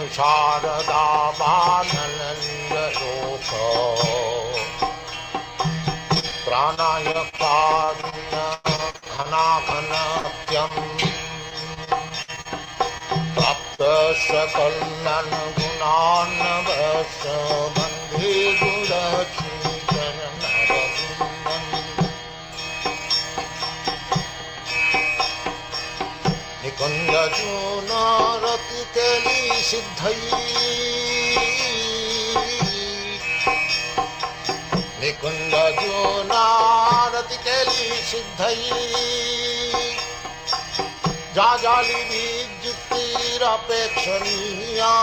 Samsara-dāvānalanda-loka Pranaya-kārunya-ghana-ghanatyam Prapta-sakalana-gunāna-vasha Bandhe Guraki-charanarabindam Nikunda-juna-rati-kali-siddhai Nikunda-juna-rati-kali-siddhai Jajali-vijyuktir-apekshaniya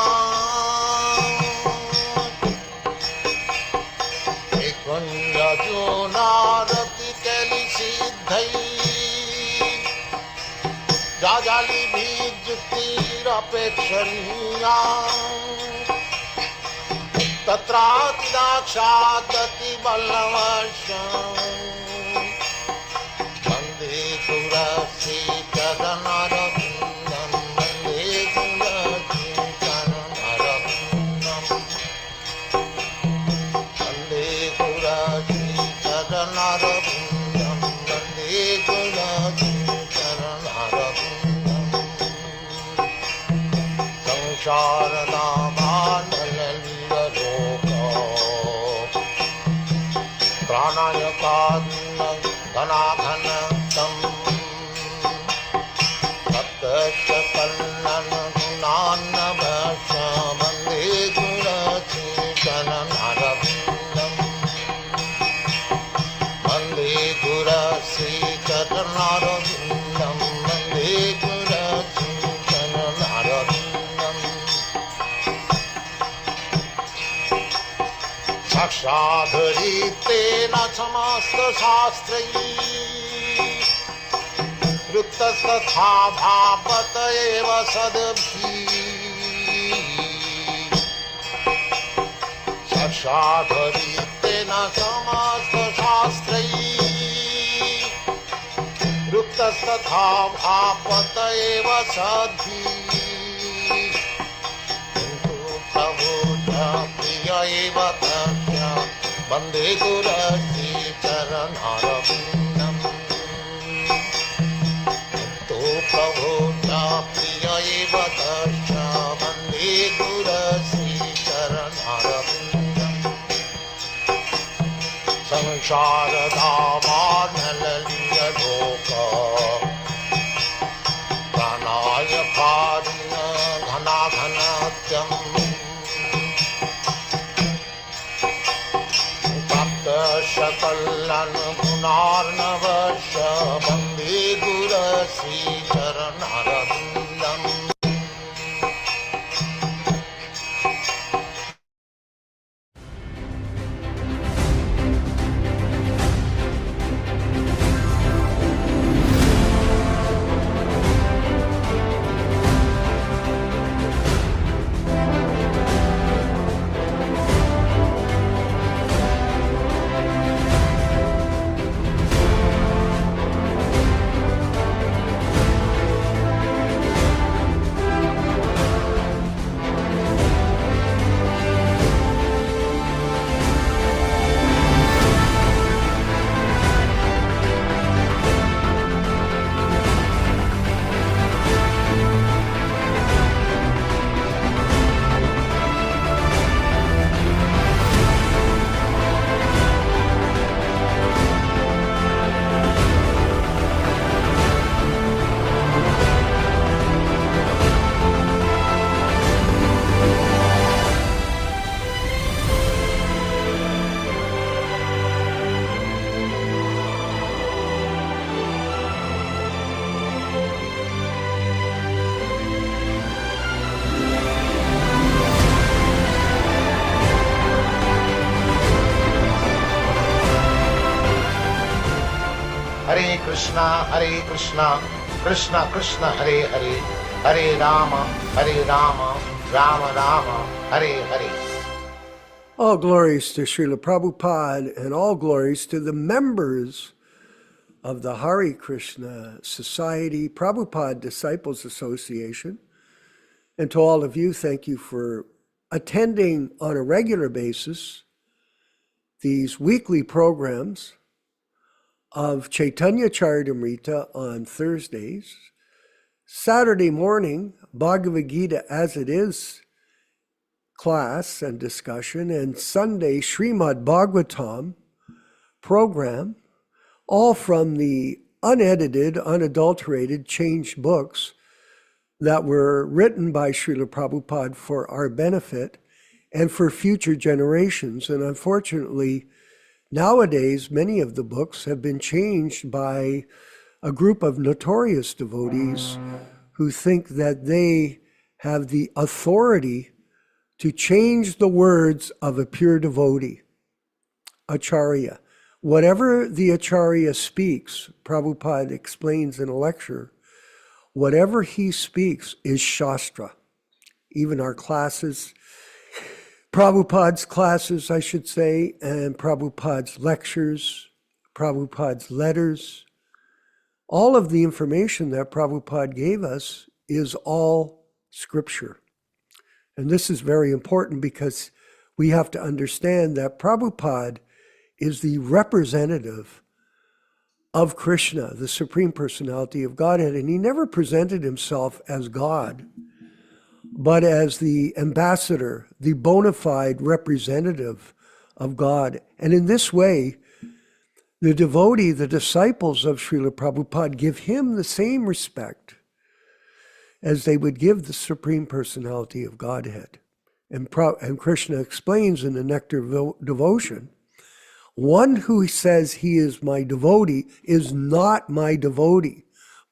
Nikunda-juna-rati-kali-siddhai Jajali-vijyuktir-apekshaniya Tatrāti-dakṣāt-gati-vallavasham Vande Gurasi-charanarabindam Vande Gurasi-charanarabindam Vande Gurasi-charanarabindam Vande Gurasi-charanarabindam Samsara-dāvānalanda-loka Pranaya-kārunya-ghana-ghanatyam Prapta-sakalana-gunāna-vasha Bandhe Guraki-charanarabindam Bandhe Gurasi-charanarabindam Bandhe Gurasi-charanarabindam Sakshādharītena samasta shāstrayī Ruktastatha bhāpata eva sadabhi Sakshādharītena samasta shāstrayī Ruktastatha bhāpata eva sadabhi Priya eva tasya Vande Gurasi-charanarabindam Tu Prabhu-ja priya eva tasya Vande Gurasi-charanarabindam Samsara-dāvānalanda-loka Pranaya-kārunya-ghana-ghanatyam Sakalana-gunāna-vasha Bandhe Gurasi-charanarabindam Hare Krishna, Krishna Krishna, Hare Hare, Hare Rama, Rama Rama, Hare Hare. All glories to Srila Prabhupada and all glories to the members of the Hare Krishna Society, Prabhupada Disciples Association, And to all of you, thank you for attending on a regular basis these weekly programs of Caitanya-caritāmṛta on Thursdays, Saturday morning, Bhagavad Gita as it is class and discussion, and Sunday, Srimad Bhagavatam program, all from the unedited, unadulterated, changed books that were written by Srila Prabhupada for our benefit and for future generations. And unfortunately, nowadays, many of the books have been changed by a group of notorious devotees who think that they have the authority to change the words of a pure devotee, Acharya. Whatever the Acharya speaks, Prabhupada explains in a lecture, whatever he speaks is Shastra. Even our classes, Prabhupada's classes, I should say, and Prabhupada's lectures, Prabhupada's letters, all of the information that Prabhupada gave us is all scripture. And this is very important because we have to understand that Prabhupada is the representative of Krishna, the Supreme Personality of Godhead. And he never presented himself as God, but as the ambassador, the bona fide representative of God. And in this way, the devotee, the disciples of Srila Prabhupada give him the same respect as they would give the Supreme Personality of Godhead. And Krishna explains in the Nectar of Devotion, one who says he is my devotee is not my devotee,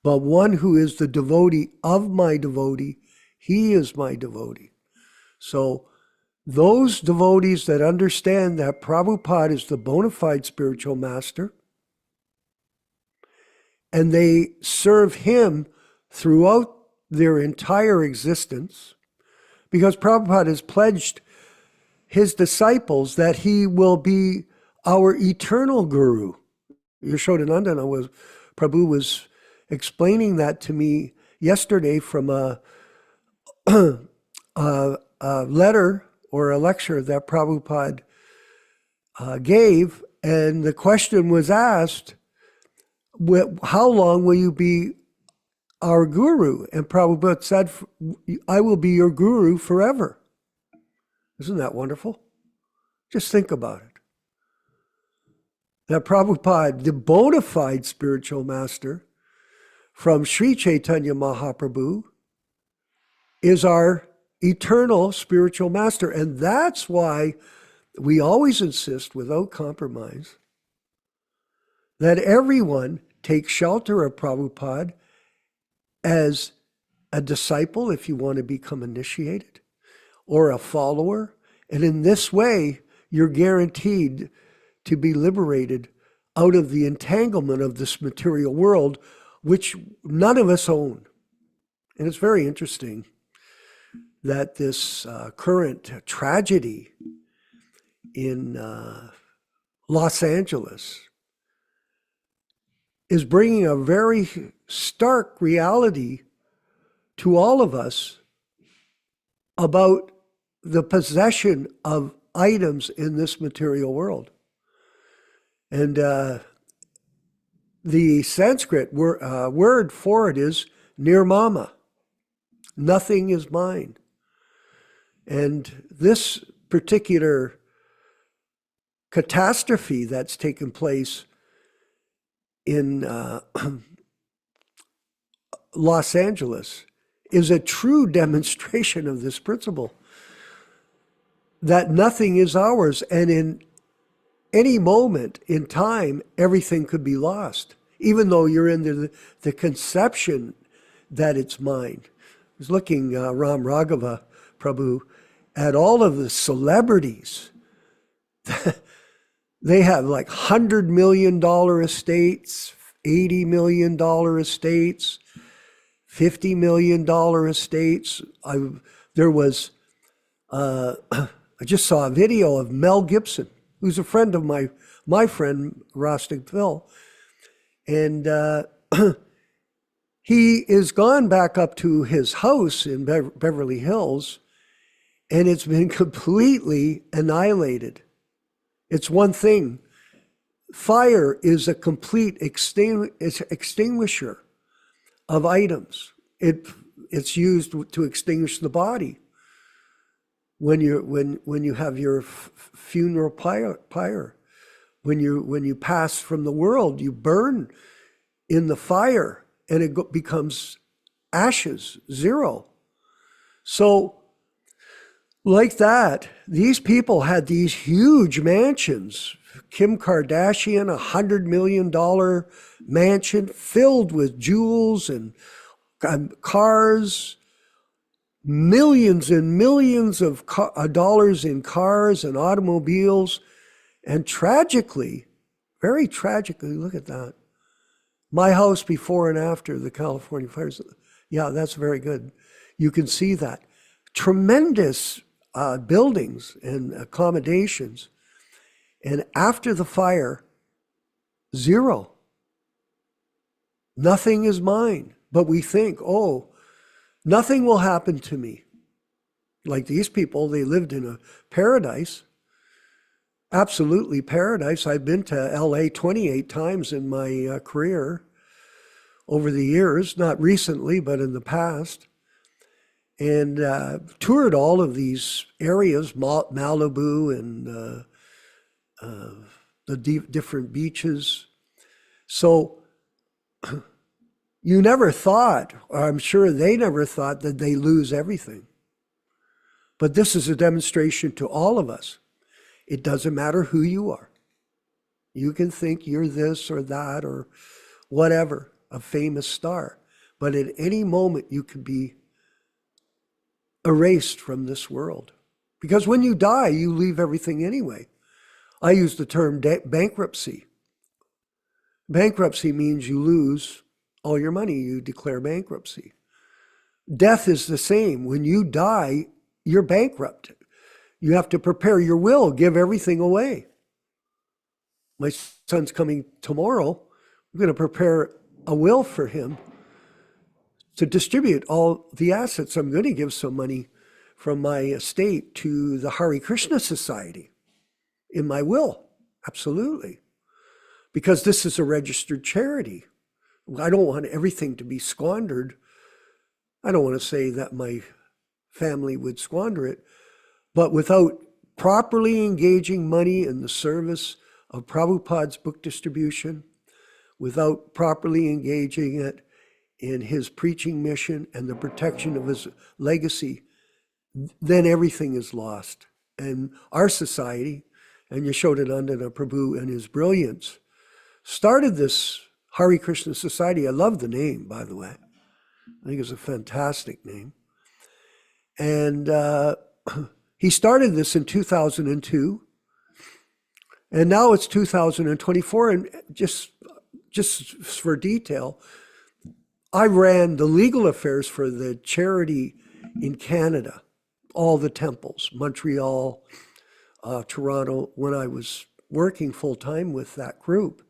but one who is the devotee of my devotee, he is my devotee. So those devotees that understand that Prabhupada is the bona fide spiritual master, and they serve him throughout their entire existence, because Prabhupada has pledged his disciples that he will be our eternal guru. Yaśodā-nandana Prabhu was explaining that to me yesterday from a letter or a lecture that Prabhupada gave, and the question was asked, how long will you be our guru? And Prabhupada said, I will be your guru forever. Isn't that wonderful? Just think about it. That Prabhupada, the bona fide spiritual master from Sri Chaitanya Mahaprabhu, is our eternal spiritual master. And that's why we always insist, without compromise, that everyone take shelter of Prabhupada as a disciple if you want to become initiated, or a follower. And in this way, you're guaranteed to be liberated out of the entanglement of this material world, which none of us own. And it's very interesting that this current tragedy in Los Angeles is bringing a very stark reality to all of us about the possession of items in this material world. And the Sanskrit word for it is nirmama. Nothing is mine. And this particular catastrophe that's taken place in Los Angeles is a true demonstration of this principle, that nothing is ours, and in any moment in time, everything could be lost, even though you're in the conception that it's mine. I was looking, Ram Raghava Prabhu, at all of the celebrities. They have like $100 million estates, $80 million estates, $50 million estates. I just saw a video of Mel Gibson, who's a friend of my friend, Rostig Phil. And he is gone back up to his house in Beverly Hills, and it's been completely annihilated. It's one thing. Fire is a complete extinguisher of items. It's used to extinguish the body. When you have your funeral pyre, when you pass from the world, you burn in the fire, and it becomes ashes, zero. So, like that, these people had these huge mansions. Kim Kardashian, $100 million mansion filled with jewels and cars, millions and millions of dollars in cars and automobiles. And tragically, very tragically, look at that. My house before and after the California fires. Yeah, that's very good. You can see that. Tremendous buildings and accommodations. And after the fire, zero. Nothing is mine. But we think, oh, nothing will happen to me. Like these people, they lived in a paradise. Absolutely paradise. I've been to LA 28 times in my career over the years, not recently, but in the past. And toured all of these areas, Malibu and the different beaches. So you never thought, or I'm sure they never thought, that they lose everything. But this is a demonstration to all of us. It doesn't matter who you are. You can think you're this or that or whatever, a famous star. But at any moment, you could be erased from this world. Because when you die, you leave everything anyway. I use the term bankruptcy. Bankruptcy means you lose all your money. You declare bankruptcy. Death is the same. When you die, you're bankrupt. You have to prepare your will, give everything away. My son's coming tomorrow. I'm going to prepare a will for him to distribute all the assets. I'm going to give some money from my estate to the Hare Krishna Society in my will. Absolutely. Because this is a registered charity. I don't want everything to be squandered. I don't want to say that my family would squander it, but without properly engaging money in the service of Prabhupada's book distribution, without properly engaging it in his preaching mission and the protection of his legacy, then everything is lost. And our society, and Yaśodā-nandana Prabhu and his brilliance, started this Hare Krishna Society. I love the name, by the way. I think it's a fantastic name. And he started this in 2002, and now it's 2024. And just for detail, I ran the legal affairs for the charity in Canada, all the temples, Montreal, Toronto, when I was working full-time with that group.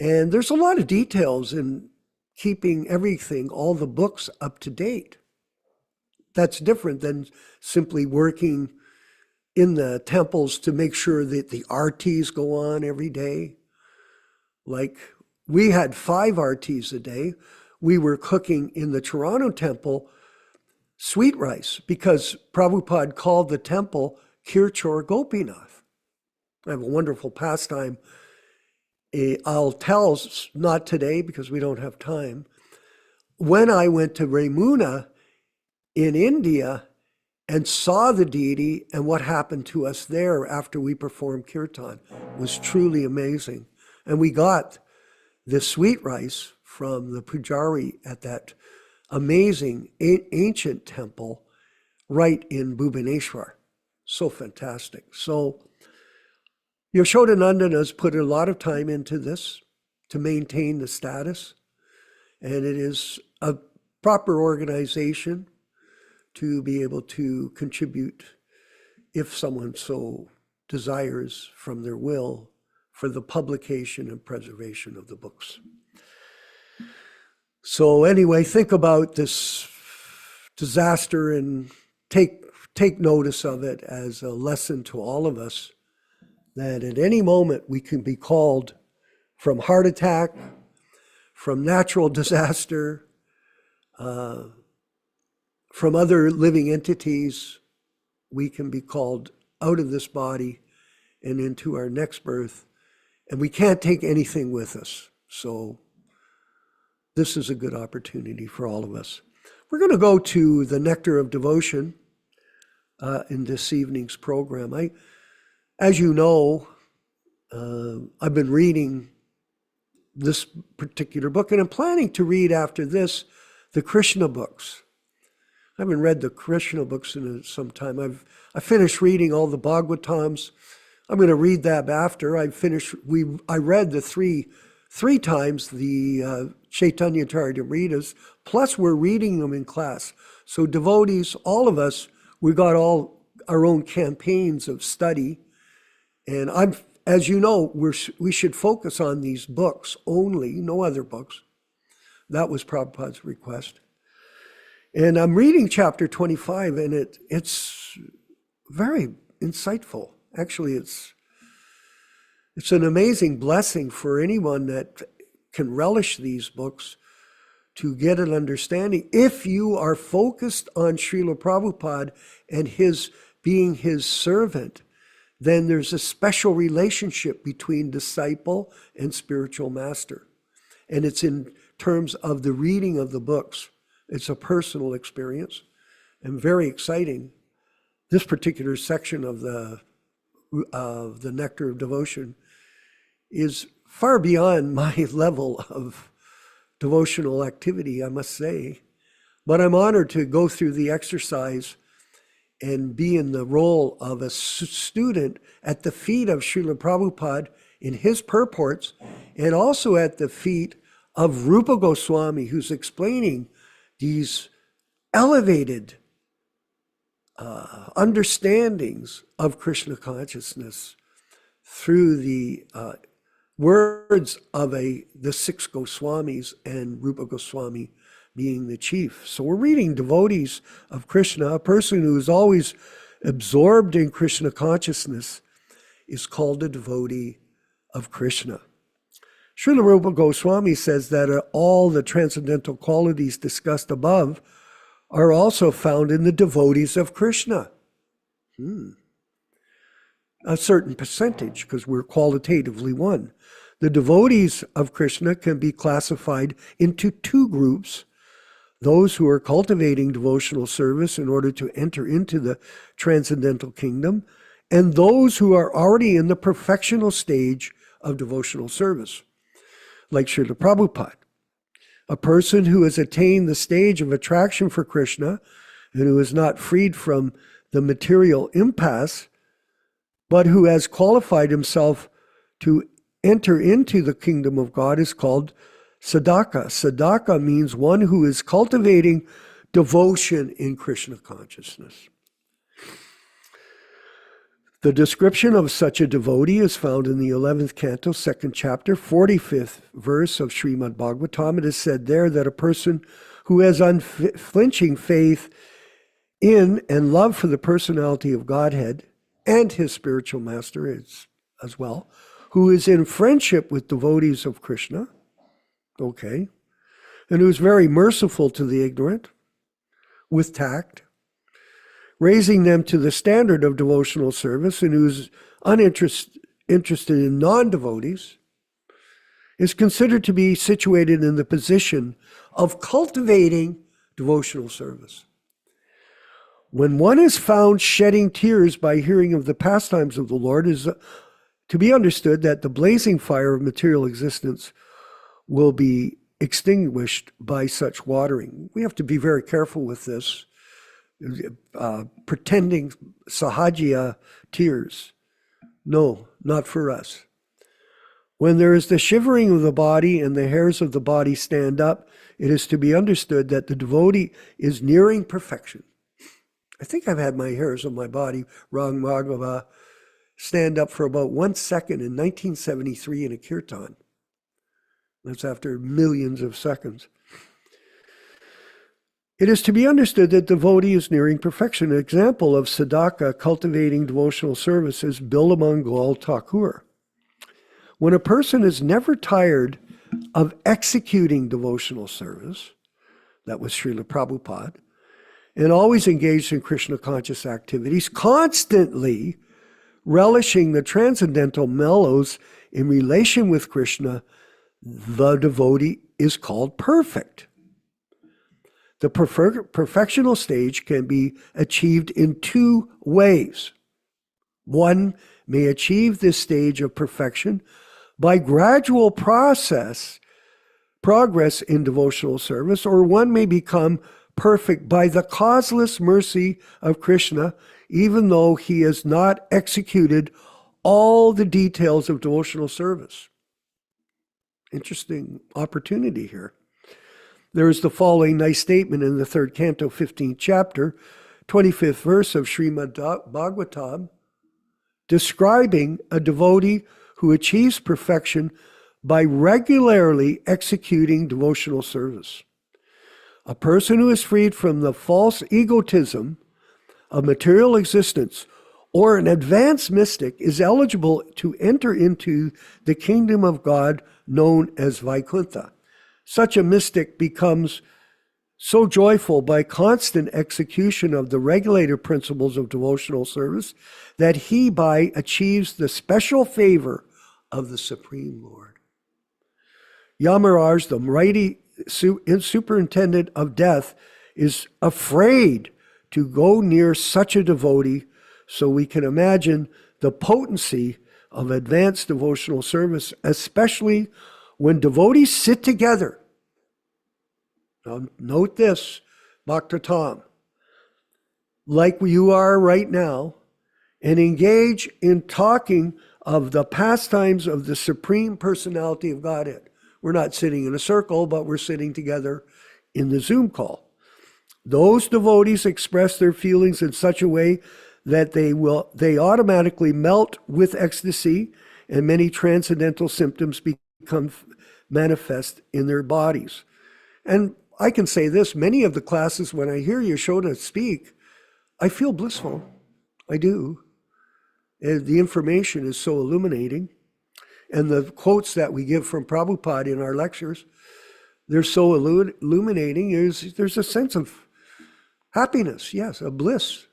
And there's a lot of details in keeping everything, all the books up to date. That's different than simply working in the temples to make sure that the artis go on every day. Like we had 5 artis a day. We were cooking in the Toronto temple sweet rice because Prabhupada called the temple Kirchor Gopinath. I have a wonderful pastime. I'll tell, not today because we don't have time. When I went to Ramuna in India and saw the deity and what happened to us there after we performed kirtan was truly amazing. And we got this sweet rice from the pujari at that amazing ancient temple right in Bhubaneswar. So fantastic. So Yaśodā-nandana has put a lot of time into this to maintain the status, and it is a proper organization to be able to contribute, if someone so desires, from their will for the publication and preservation of the books. So anyway, think about this disaster and take notice of it as a lesson to all of us, that at any moment we can be called from heart attack, from natural disaster, from other living entities. We can be called out of this body and into our next birth, and we can't take anything with us. So this is a good opportunity for all of us. We're going to go to the Nectar of Devotion in this evening's program. As you know, I've been reading this particular book, and I'm planning to read after this the Krishna books. I haven't read the Krishna books in some time. I finished reading all the Bhagavatams. I'm going to read that after I finish. I read the three times the Caitanya-caritāmṛtas, plus we're reading them in class. So devotees, all of us, we got all our own campaigns of study. And as you know, we should focus on these books only, no other books. That was Prabhupada's request. And I'm reading chapter 25, and it's very insightful. Actually, it's an amazing blessing for anyone that can relish these books to get an understanding. If you are focused on Srila Prabhupada and his being his servant, then there's a special relationship between disciple and spiritual master. And it's in terms of the reading of the books. It's a personal experience and very exciting. This particular section of the Nectar of Devotion is far beyond my level of devotional activity, I must say. But I'm honored to go through the exercise and be in the role of a student at the feet of Srila Prabhupada in his purports, and also at the feet of Rupa Goswami, who's explaining these elevated understandings of Krishna consciousness through the words of the six Goswamis, and Rupa Goswami being the chief. So we're reading devotees of Krishna. A person who is always absorbed in Krishna consciousness is called a devotee of Krishna. Srila Rupa Goswami says that all the transcendental qualities discussed above are also found in the devotees of Krishna. A certain percentage, because we're qualitatively one. The devotees of Krishna can be classified into two groups: those who are cultivating devotional service in order to enter into the transcendental kingdom, and those who are already in the perfectional stage of devotional service, like Srila Prabhupada. A person who has attained the stage of attraction for Krishna and who is not freed from the material impasse, but who has qualified himself to enter into the kingdom of God, is called sadhaka. Sadhaka means one who is cultivating devotion in Krishna consciousness. The description of such a devotee is found in the 11th canto, 2nd chapter, 45th verse of Srimad Bhagavatam. It is said there that a person who has unflinching faith in and love for the personality of Godhead and his spiritual master is as well, who is in friendship with devotees of Krishna, and who is very merciful to the ignorant, with tact, raising them to the standard of devotional service, and who's interested in non-devotees, is considered to be situated in the position of cultivating devotional service. When one is found shedding tears by hearing of the pastimes of the Lord, it is to be understood that the blazing fire of material existence will be extinguished by such watering. We have to be very careful with this. Pretending sahajiya tears. No, not for us. When there is the shivering of the body and the hairs of the body stand up, it is to be understood that the devotee is nearing perfection. I think I've had my hairs on my body, Rang Madhava, stand up for about 1 second in 1973 in a kirtan. That's after millions of seconds. It is to be understood that devotee is nearing perfection. An example of sadhaka cultivating devotional service is Bilamangal Thakur. When a person is never tired of executing devotional service, that was Srila Prabhupada, and always engaged in Krishna conscious activities, constantly relishing the transcendental mellows in relation with Krishna, the devotee is called perfect. The perfectional stage can be achieved in two ways. One may achieve this stage of perfection by gradual progress in devotional service, or one may become perfect by the causeless mercy of Krishna, even though he has not executed all the details of devotional service. Interesting opportunity here. There is the following nice statement in the 3rd canto, 15th chapter, 25th verse of Srimad Bhagavatam, describing a devotee who achieves perfection by regularly executing devotional service. A person who is freed from the false egotism of material existence, or an advanced mystic, is eligible to enter into the kingdom of God known as Vaikuntha. Such a mystic becomes so joyful by constant execution of the regulated principles of devotional service that he achieves the special favor of the Supreme Lord. Yamaraj, the mighty superintendent of death, is afraid to go near such a devotee, so we can imagine the potency of advanced devotional service, especially when devotees sit together. Now, note this, Bhakta Tom, like you are right now, and engage in talking of the pastimes of the Supreme Personality of Godhead. We're not sitting in a circle, but we're sitting together in the Zoom call. Those devotees express their feelings in such a way that they automatically melt with ecstasy, and many transcendental symptoms become manifest in their bodies. And I can say this, many of the classes, when I hear Yaśodā speak, I feel blissful. I do. And the information is so illuminating. And the quotes that we give from Prabhupada in our lectures, they're so illuminating. There's a sense of happiness, yes, a bliss,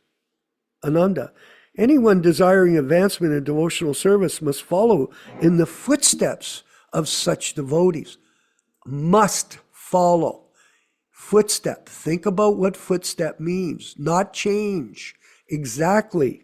ananda. Anyone desiring advancement in devotional service must follow in the footsteps of such devotees. Must follow. Footstep. Think about what footstep means, not change. Exactly.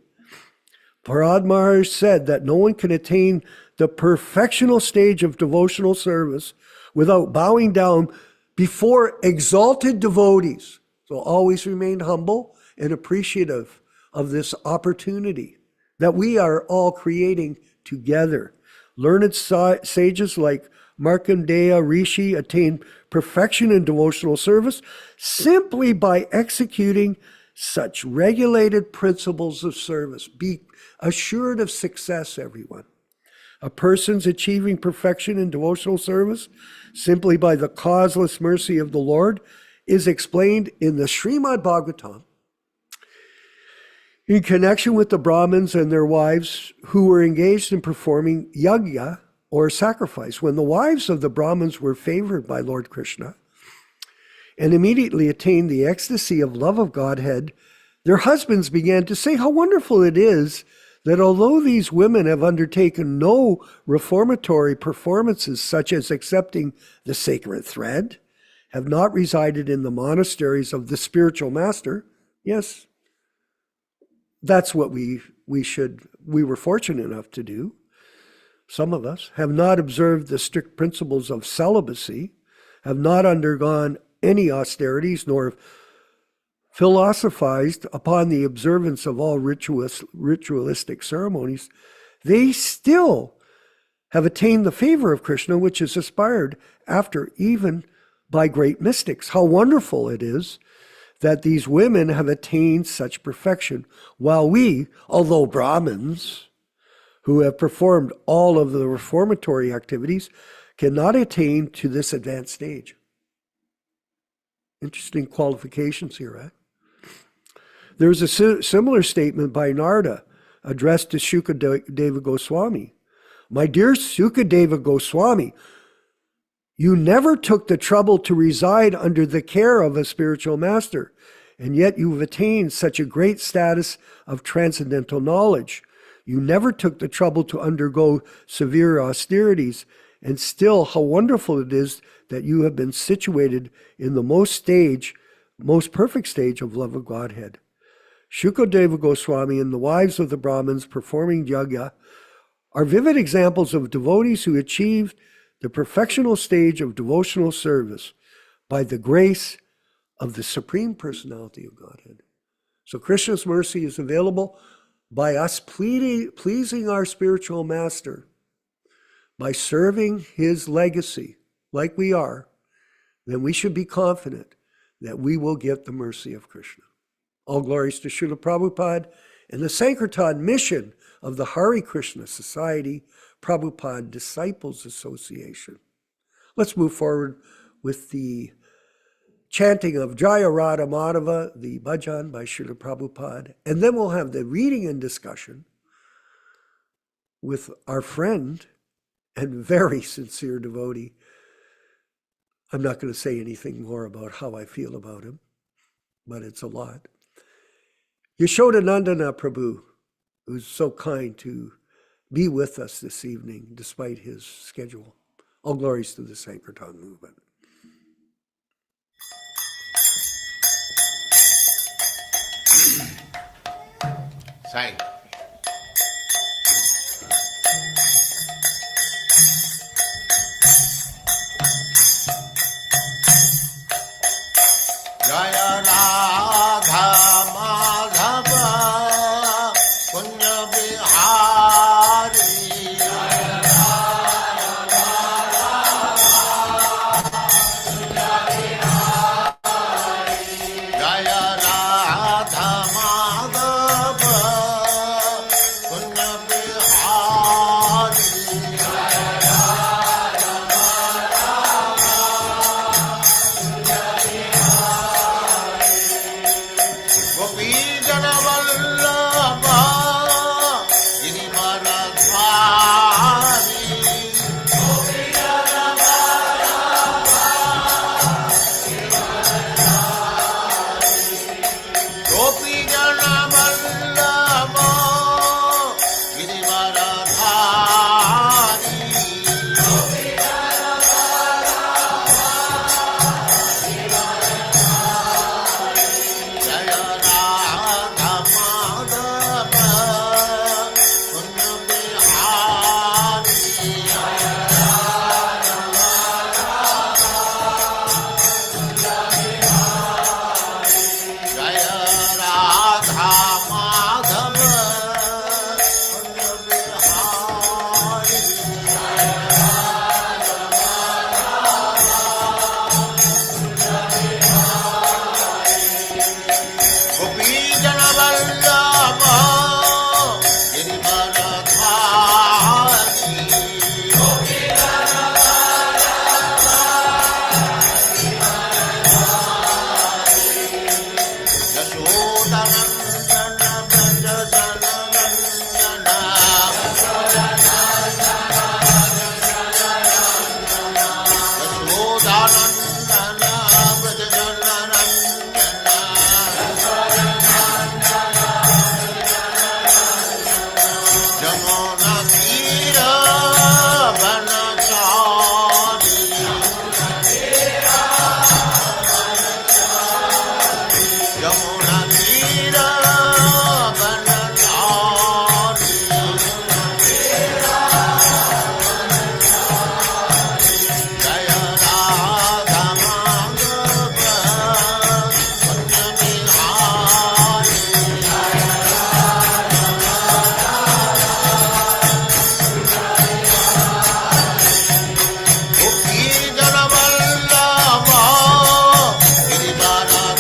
Parad Maharaj said that no one can attain the perfectional stage of devotional service without bowing down before exalted devotees. So always remain humble and appreciative of this opportunity that we are all creating together. Learned sages like Markandeya Rishi attained perfection in devotional service simply by executing such regulated principles of service. Be assured of success, everyone. A person's achieving perfection in devotional service simply by the causeless mercy of the Lord is explained in the Srimad Bhagavatam in connection with the Brahmins and their wives who were engaged in performing yajna, or sacrifice. When the wives of the Brahmins were favored by Lord Krishna and immediately attained the ecstasy of love of Godhead, their husbands began to say how wonderful it is that although these women have undertaken no reformatory performances such as accepting the sacred thread, have not resided in the monasteries of the spiritual master. Yes, that's what we were fortunate enough to do. Some of us have not observed the strict principles of celibacy, have not undergone any austerities, nor philosophized upon the observance of all ritualistic ceremonies. They still have attained the favor of Krishna, which is aspired after even by great mystics. How wonderful it is that these women have attained such perfection, while we, although Brahmins, who have performed all of the reformatory activities, cannot attain to this advanced stage. Interesting qualifications here, eh? There's a similar statement by Narada addressed to Shukadeva Goswami. My dear Shukadeva Goswami, you never took the trouble to reside under the care of a spiritual master, and yet you've attained such a great status of transcendental knowledge. You never took the trouble to undergo severe austerities, and still how wonderful it is that you have been situated in the most perfect stage of love of Godhead. Shukadeva Goswami and the wives of the Brahmins performing yajna are vivid examples of devotees who achieved the perfectional stage of devotional service by the grace of the Supreme Personality of Godhead. So Krishna's mercy is available by us pleasing our spiritual master, by serving his legacy like we are. Then we should be confident that we will get the mercy of Krishna. All glories to Srila Prabhupada and the Sankirtan mission of the Hare Krishna Society, Prabhupada Disciples Association. Let's move forward with the chanting of Jaya Radha Madhava, the bhajan by Srila Prabhupada, and then we'll have the reading and discussion with our friend and very sincere devotee. I'm not going to say anything more about how I feel about him, but it's a lot. Yaśodā-nandana Prabhu, who's so kind to be with us this evening despite his schedule. All glories to the Sankirtan movement. Sai. Jaya Radha Madhava Punya Bihari Jaya Radha Madhava Punya Bihari Gopi Jana Vallabha Girivaradhari Gopi Jana Vallabha Girivaradhari Jaya Radha Madhava Punya Bihari Jaya Radha Madhava Punya Bihari Gopi Jana Vallabha Girivaradhari Yaśodā-nandana Braja Jana Nandana Yaśodā-nandana Braja Jana Nandana Jamuna Tira Vanachari Jamuna Tira Vanachari Jaya Radha Madhava Punya Bihari Gopi Jana Vallabha Girivaradhari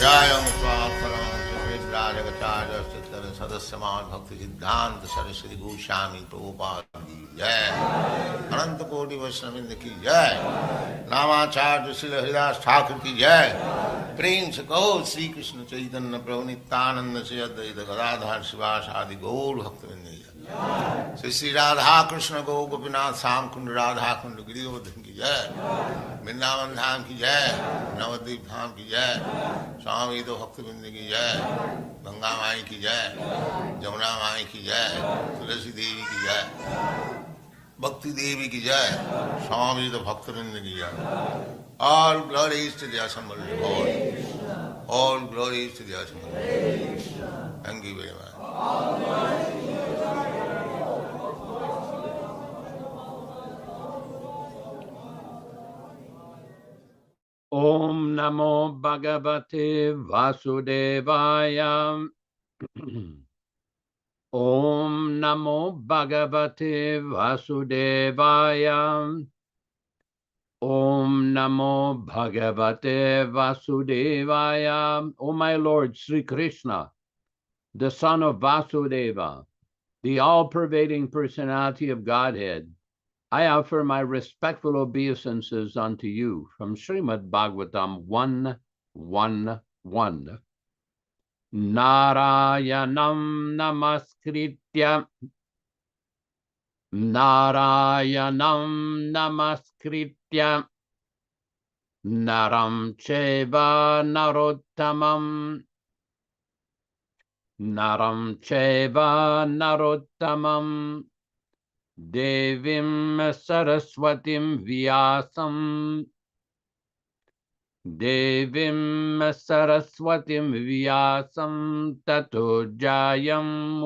Jayam Swasaram Sridrajagacharya Siddhara Sadasyaman Bhakti Siddhanta Saraswati Goswami Prabhupada ki Jai. Ananta Koti Vaishnavrinda ki Jai. Namacharya Srila Haridas Thakur ki Jai. Prem se kaho Sri Krishna Chaitanya Prabhu Nityānanda Sri Advaita Gadadhar Sivas Adi Gaur Bhaktivinoda ki Jai. Sri Radha Krishna Go Gopinath Sam Kund Radha Kund Giriyodhan ki Jai. Vrindavan Dham ki Jai. Navadvip Dham ki Jai. Swami Bhaktivinoda ki Jai. Ganga Mai ki Jai. Jamuna Mai ki Jai. Tulasi Devi ki Jai. Bhakti Devi ki Jai. Swami Bhaktivinoda ki Jai. All glories to the assembled Lord. All glories to the assembled Lord. Thank you very much. Om Namo Bhagavate Vasudevaya. Om Namo Bhagavate Vasudevaya. Om Namo Bhagavate Vasudevaya. O my Lord Sri Krishna, the son of Vasudeva, the all-pervading personality of Godhead, I offer my respectful obeisances unto you from Srimad Bhagavatam 1:1:1. Narayanam namaskritya naram cheva narottamam Devim Saraswatim Vyasam Tato Jayam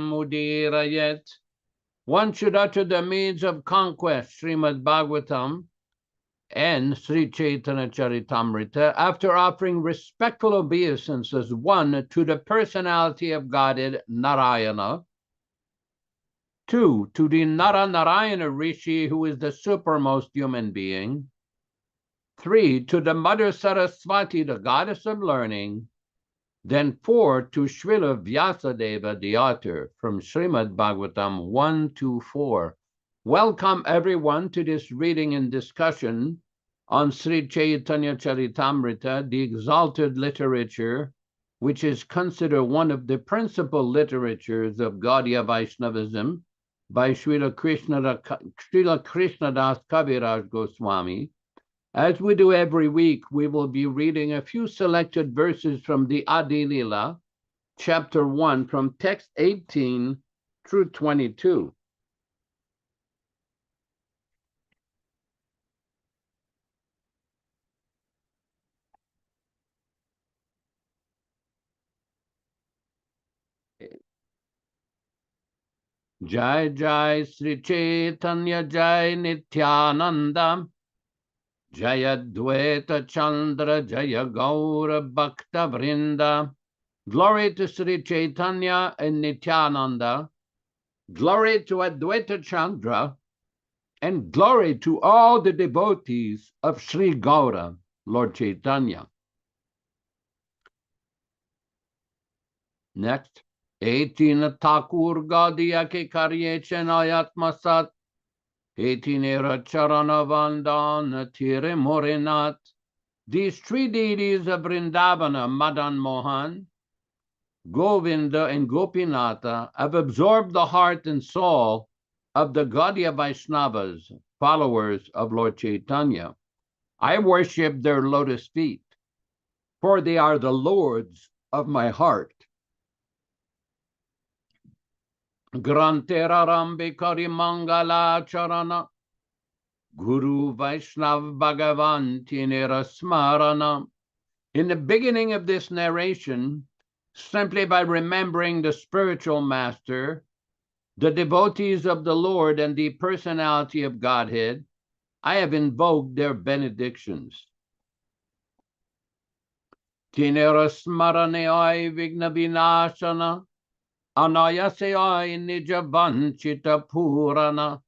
Mudirayat. One should utter the means of conquest, Srimad Bhagavatam and Sri Caitanya-caritāmṛta, after offering respectful obeisances, 1, to the personality of Godhead, Narayana, 2, to the Narayana Rishi, who is the supermost human being, 3, to the Mother Saraswati, the goddess of learning, then 4, to Srila Vyasadeva, the author, from Srimad Bhagavatam 1-4. Welcome everyone to this reading and discussion on Sri Caitanya-caritāmṛta, the exalted literature, which is considered one of the principal literatures of Gaudiya Vaishnavism by Srila Krishnadas Kaviraj Goswami. As we do every week, we will be reading a few selected verses from the Adi Lila, chapter 1, from text 18 through 22. Jai Jai Sri Chaitanya Jai Nityānanda Jaya Dvaita Chandra Jaya Gaura Bhakta Vrinda. Glory to Sri Chaitanya and Nityānanda. Glory to Advaita Chandra. And glory to all the devotees of Sri Gaura, Lord Chaitanya. Next. 18 Thakur Gaudiya ke karye chenayatmasat 18 Era Charana Vandana Tire Morinat. These 3 deities of Vrindavana, Madan Mohan, Govinda, and Gopinatha, have absorbed the heart and soul of the Gaudiya Vaishnavas, followers of Lord Chaitanya. I worship their lotus feet, for they are the lords of my heart. Grantera Rambi Kari Mangala Charana Guru Vaishnav Bhagavan Tinera Smarana. In the beginning of this narration, simply by remembering the spiritual master, the devotees of the Lord, and the personality of Godhead, I have invoked their benedictions. Tinera Smarane Vigna Vinashana Anayaseya Nijavanchita Purana.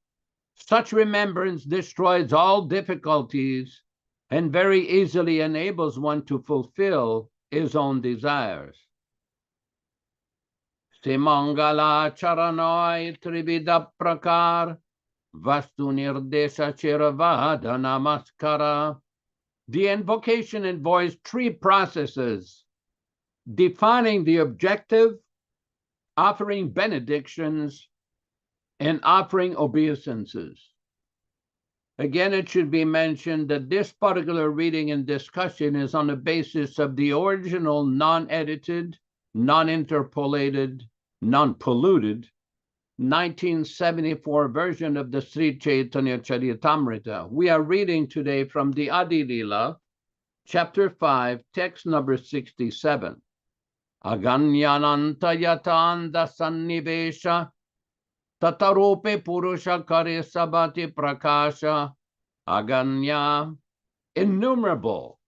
Such remembrance destroys all difficulties and very easily enables one to fulfill his own desires. Simangala charanoi trivida prakar vastu nirdesha chiravada namaskara. The invocation involves three processes: defining the objective, offering benedictions, and offering obeisances. Again, it should be mentioned that this particular reading and discussion is on the basis of the original non-edited, non-interpolated, non-polluted 1974 version of the Sri Caitanya-caritāmṛta. We are reading today from the Adi Lila, chapter 5, text number 67. Aganyananta yatanda sannivesha tatarupe purusha kare sabati prakasha aganya, innumerable,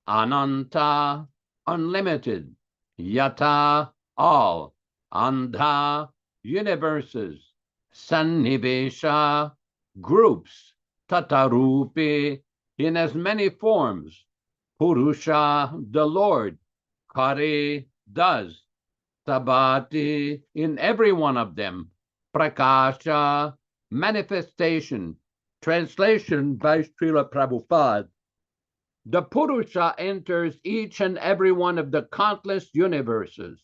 ananta, unlimited, yata, all, andha, universes, sannivesha, groups, tatarupe, in as many forms, purusha, the Lord, kare, does, sabati, in every one of them, prakasha, manifestation. Translation by Srila Prabhupada. The Purusha enters each and every one of the countless universes.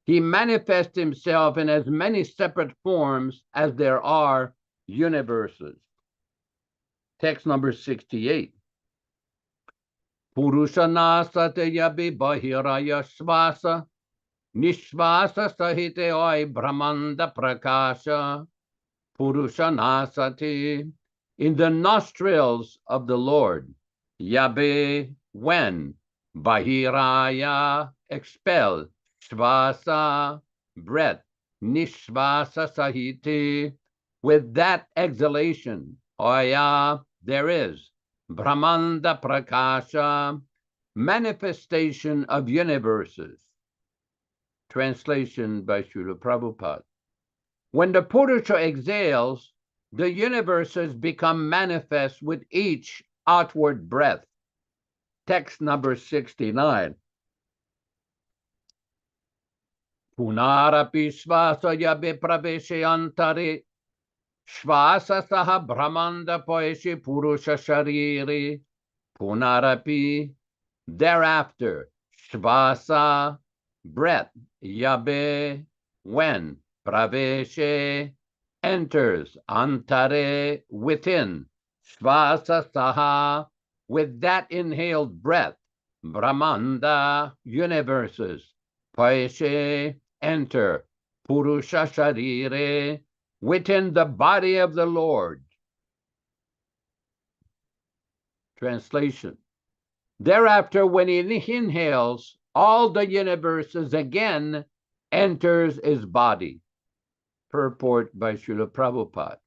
He manifests himself in as many separate forms as there are universes. Text number 68. Purusha nasate yabi bahiraya svasa nishvasa sahite oi brahmanda prakasha. Purusha nasati, in the nostrils of the Lord. Yabe, when. Bahiraya, expel. Svasa, breath. Nishvasa sahiti, with that exhalation. Oya, there is. Brahmanda prakasha, manifestation of universes. Translation by Srila Prabhupada. When the Purusha exhales, the universes become manifest with each outward breath. Text number 69. Punarapi svasa yabe praveshe antare svasa saha brahmanda poeshi purusha shariri. Punarapi, thereafter, svasa, breath, yabe, when, praveshe, enters, antare, within, svasa saha, with that inhaled breath, brahmanda, universes, paeshe, enter, purusha sharire, within the body of the Lord. Translation. Thereafter, when he inhales, all the universes again enters his body. Purport by Srila Prabhupada.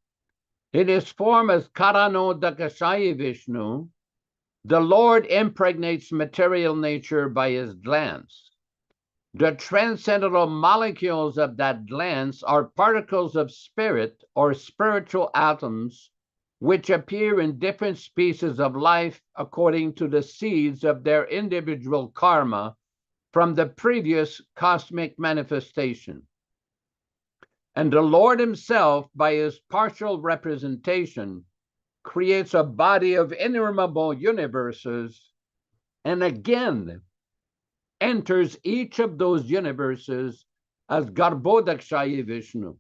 In his form as Karano Dakashayi Vishnu, the Lord impregnates material nature by his glance. The transcendental molecules of that glance are particles of spirit or spiritual atoms which appear in different species of life according to the seeds of their individual karma from the previous cosmic manifestation. And the Lord himself, by his partial representation, creates a body of innumerable universes, and again enters each of those universes as Garbhodakshayi Vishnu.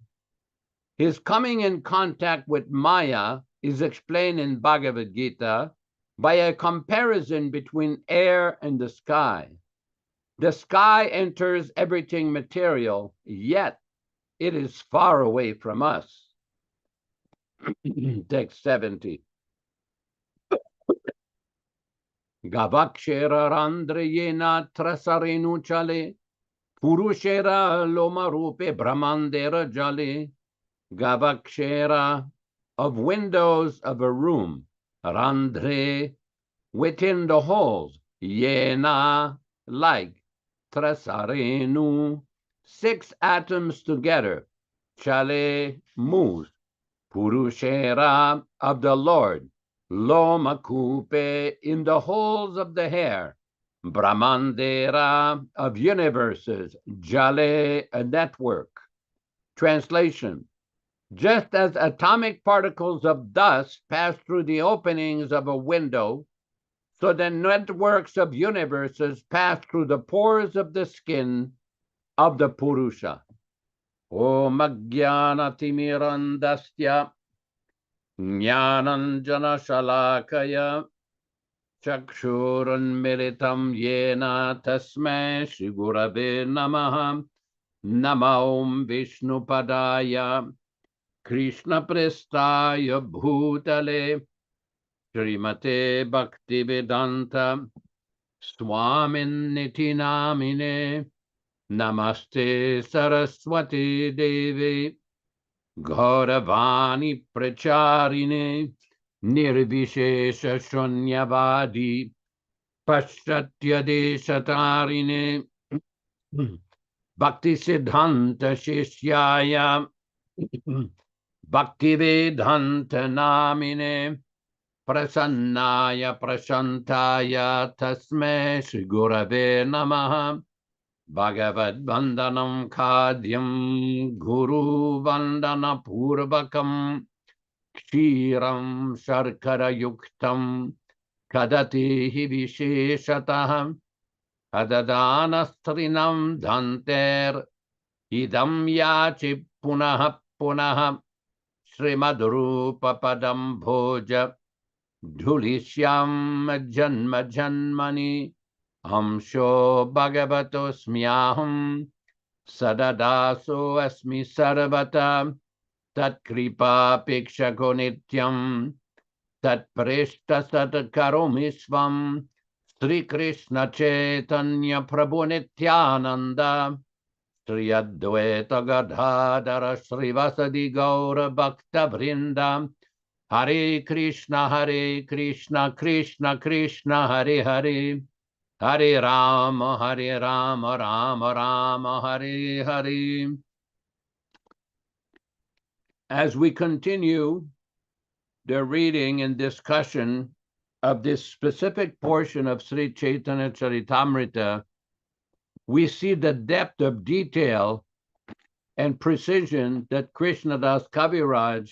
His coming in contact with Maya is explained in Bhagavad Gita by a comparison between air and the sky. The sky enters everything material, yet it is far away from us. Text 70. Gavakshera randriyena trasarenu chale, purushera lomarupe brahmandera jale, gavakshera, of windows of a room, randre, within the holes, yena, like, trasarenu, 6 atoms together, chale, moves, Purushera of the Lord, Loma Kupe in the holes of the hair, Brahmandera of universes, Jale a network. Translation: just as atomic particles of dust pass through the openings of a window, so the networks of universes pass through the pores of the skin of the Purusha. Om Ajnana Timirandasya Jnananjana Shalakaya Chakshurunmilitam Yena Tasmai Shri Gurave Namaha. Nama Om Vishnupadaya Krishna Prestaya Bhutale Srimate Bhaktivedanta Swami Nityānanda Namaste Saraswati Devi Gauravani Pracharine Nirvishesha Shunyavadi Paschatya Deshatarine Bhakti Siddhanta Shishyaya Bhaktivedanta Namine Prasannaya Prashantaya Tasmai Shri Gurave Namaha. Bhagavad Vandanam Khadyam Guru Vandana Purvakam Kshiram Sharkara Yuktam Kadati Visheshataham Adadana-strinam dhanter idam yachi punaha punaha Srimad-rupa padam bhoja dhulishyam janma janmani amsho bhagavatosmyaham sadadaso asmi sarvata tat kripa pikshako nityam tat preshta sat karomisvam Sri Krishna Caitanya Prabhu Nityānanda Sri Advaita Gadadhara Sri Vasadi Gaura Bhakta Vrinda Hare Krishna Krishna Krishna Hare Hare Hare Rama Rama Rama Hare Hare. As we continue the reading and discussion of this specific portion of Sri Caitanya-caritāmṛta, we see the depth of detail and precision that Krishnadas Kaviraj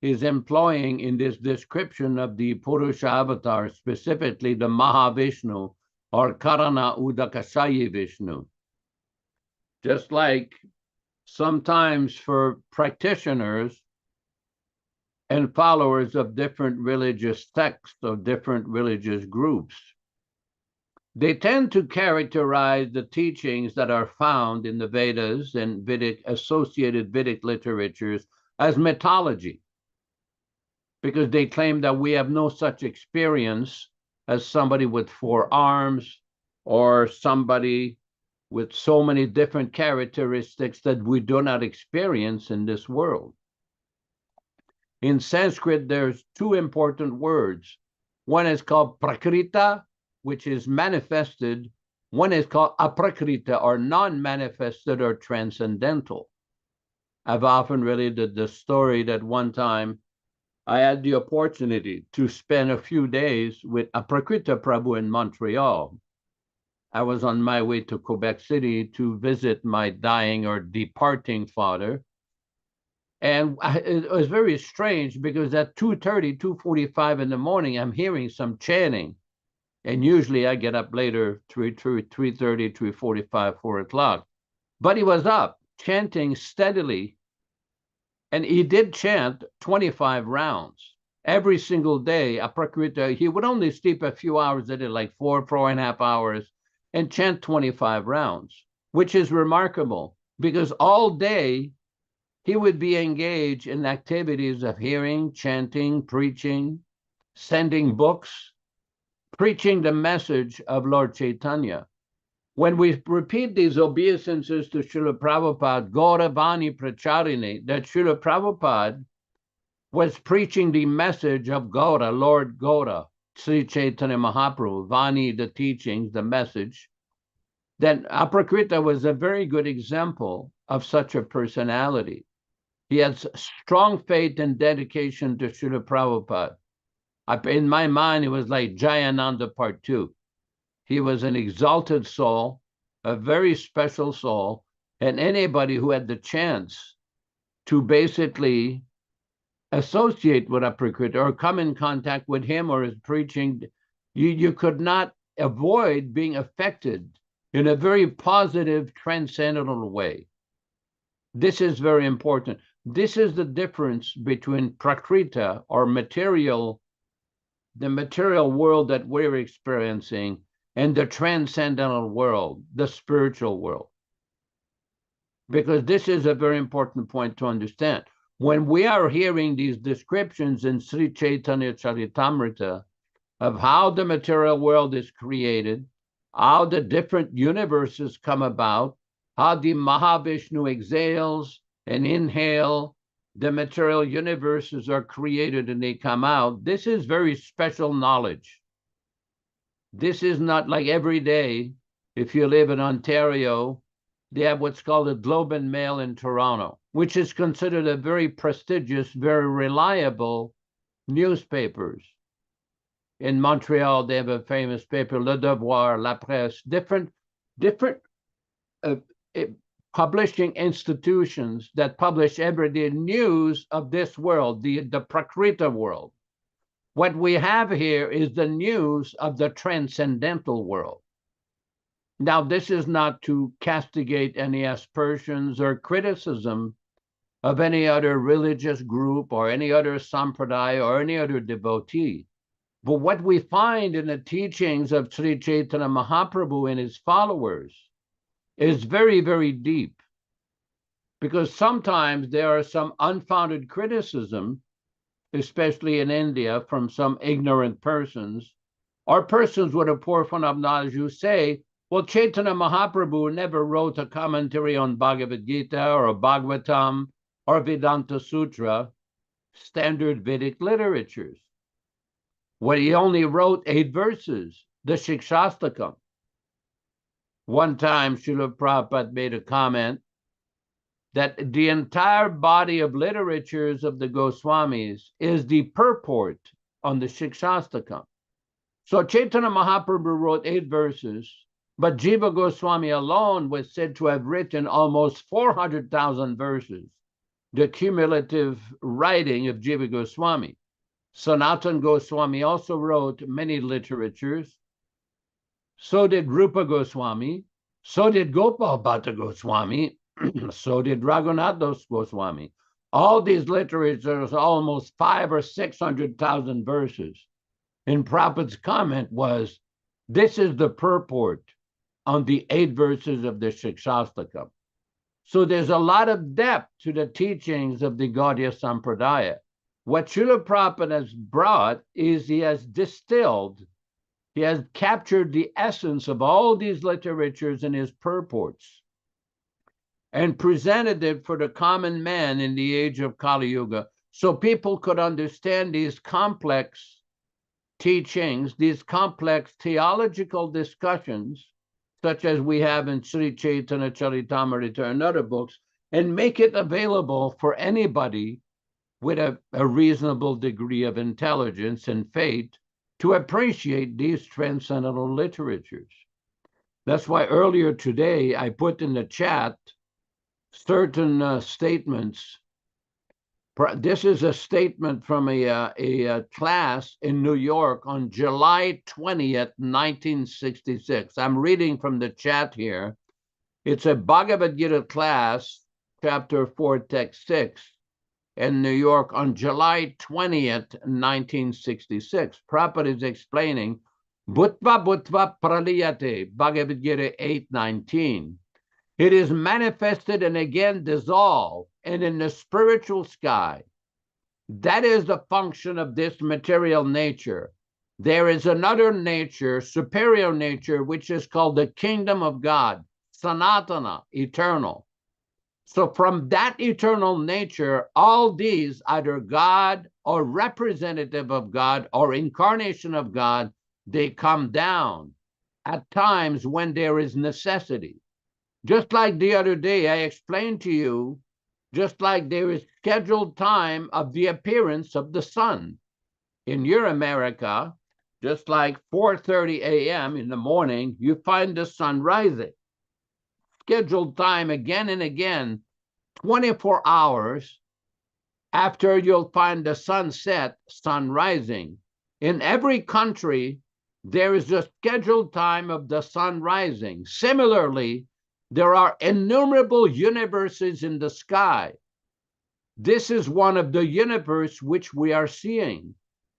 is employing in this description of the Purusha avatar, specifically the Mahavishnu or Karana Udakasayi Vishnu. Just like sometimes for practitioners and followers of different religious sects or different religious groups, they tend to characterize the teachings that are found in the Vedas and associated Vedic literatures as mythology, because they claim that we have no such experience as somebody with 4 arms or somebody with so many different characteristics that we do not experience in this world. In Sanskrit, there's 2 important words. One is called prakrita, which is manifested. One is called aprakrita, or non-manifested or transcendental. I've often related the story that one time I had the opportunity to spend a few days with Aprakrita Prabhu in Montreal. I was on my way to Quebec City to visit my dying or departing father. And it was very strange because at 2:30, 2:45 in the morning, I'm hearing some chanting. And usually I get up later, 3:30, 3:45, 4 o'clock. But he was up chanting steadily. And he did chant 25 rounds every single day. Aprakrita, he would only sleep a few hours a day, like 4.5 hours, and chant 25 rounds, which is remarkable because all day he would be engaged in activities of hearing, chanting, preaching, sending books, preaching the message of Lord Chaitanya. When we repeat these obeisances to Srila Prabhupada, Gauravani Pracharine, that Srila Prabhupada was preaching the message of Gaura, Lord Gaura, Sri Chaitanya Mahaprabhu, Vani, the teachings, the message, then Aprakrita was a very good example of such a personality. He has strong faith and dedication to Srila Prabhupada. In my mind, it was like Jayananda Part 2. He was an exalted soul, a very special soul, and anybody who had the chance to basically associate with a Prakriti or come in contact with him or his preaching, you could not avoid being affected in a very positive, transcendental way. This is very important. This is the difference between Prakriti or the material world that we're experiencing, and the transcendental world, the spiritual world. Because this is a very important point to understand. When we are hearing these descriptions in Sri Caitanya-caritāmṛta of how the material world is created, how the different universes come about, how the Mahavishnu exhales and inhale, the material universes are created and they come out. This is very special knowledge. This is not like every day. If you live in Ontario, they have what's called a Globe and Mail in Toronto, which is considered a very prestigious, very reliable newspapers. In Montreal, they have a famous paper, Le Devoir, La Presse, different publishing institutions that publish everyday news of this world, the Prakriti world. What we have here is the news of the transcendental world. Now, this is not to castigate any aspersions or criticism of any other religious group or any other sampradaya or any other devotee. But what we find in the teachings of Sri Chaitanya Mahaprabhu and his followers is very, very deep. Because sometimes there are some unfounded criticism, especially in India, from some ignorant persons, or persons with a poor fund of knowledge who say, well, Chaitanya Mahaprabhu never wrote a commentary on Bhagavad Gita or Bhagavatam or Vedanta Sutra, standard Vedic literatures. Well, he only wrote 8 verses, the Shikshastakam. One time, Srila Prabhupada made a comment that the entire body of literatures of the Goswamis is the purport on the Shikshastakam. So Chaitanya Mahaprabhu wrote 8 verses, but Jiva Goswami alone was said to have written almost 400,000 verses, the cumulative writing of Jiva Goswami. Sanatana Goswami also wrote many literatures. So did Rupa Goswami. So did Gopal Bhatta Goswami. So did Raghunath Das Goswami. All these literatures are almost 500,000 or 600,000 verses. And Prabhupada's comment was, this is the purport on the 8 verses of the Shikshastakam. So there's a lot of depth to the teachings of the Gaudiya Sampradaya. What Srila Prabhupada has brought is he has distilled, he has captured the essence of all these literatures in his purports and presented it for the common man in the age of Kali Yuga, so people could understand these complex teachings, these complex theological discussions, such as we have in Sri Caitanya-caritāmṛta and other books, and make it available for anybody with a reasonable degree of intelligence and faith to appreciate these transcendental literatures. That's why earlier today I put in the chat certain statements. This is a statement from a class in New York on July 20th, 1966. I'm reading from the chat here. It's a Bhagavad Gita class, chapter 4, text 6, in New York on July 20th, 1966. Prabhupada is explaining, Bhutva Bhutva Praliyate, Bhagavad Gita 8:19. It is manifested and again dissolved, and in the spiritual sky. That is the function of this material nature. There is another nature, superior nature, which is called the kingdom of God, Sanatana, eternal. So from that eternal nature, all these, either God or representative of God or incarnation of God, they come down at times when there is necessity. Just like the other day, I explained to you just like there is scheduled time of the appearance of the sun. In your America, just like 4:30 a.m. in the morning, you find the sun rising. Scheduled time again and again, 24 hours after you'll find the sunset, sun rising. In every country, there is a scheduled time of the sun rising. Similarly, there are innumerable universes in the sky. This is one of the universe which we are seeing.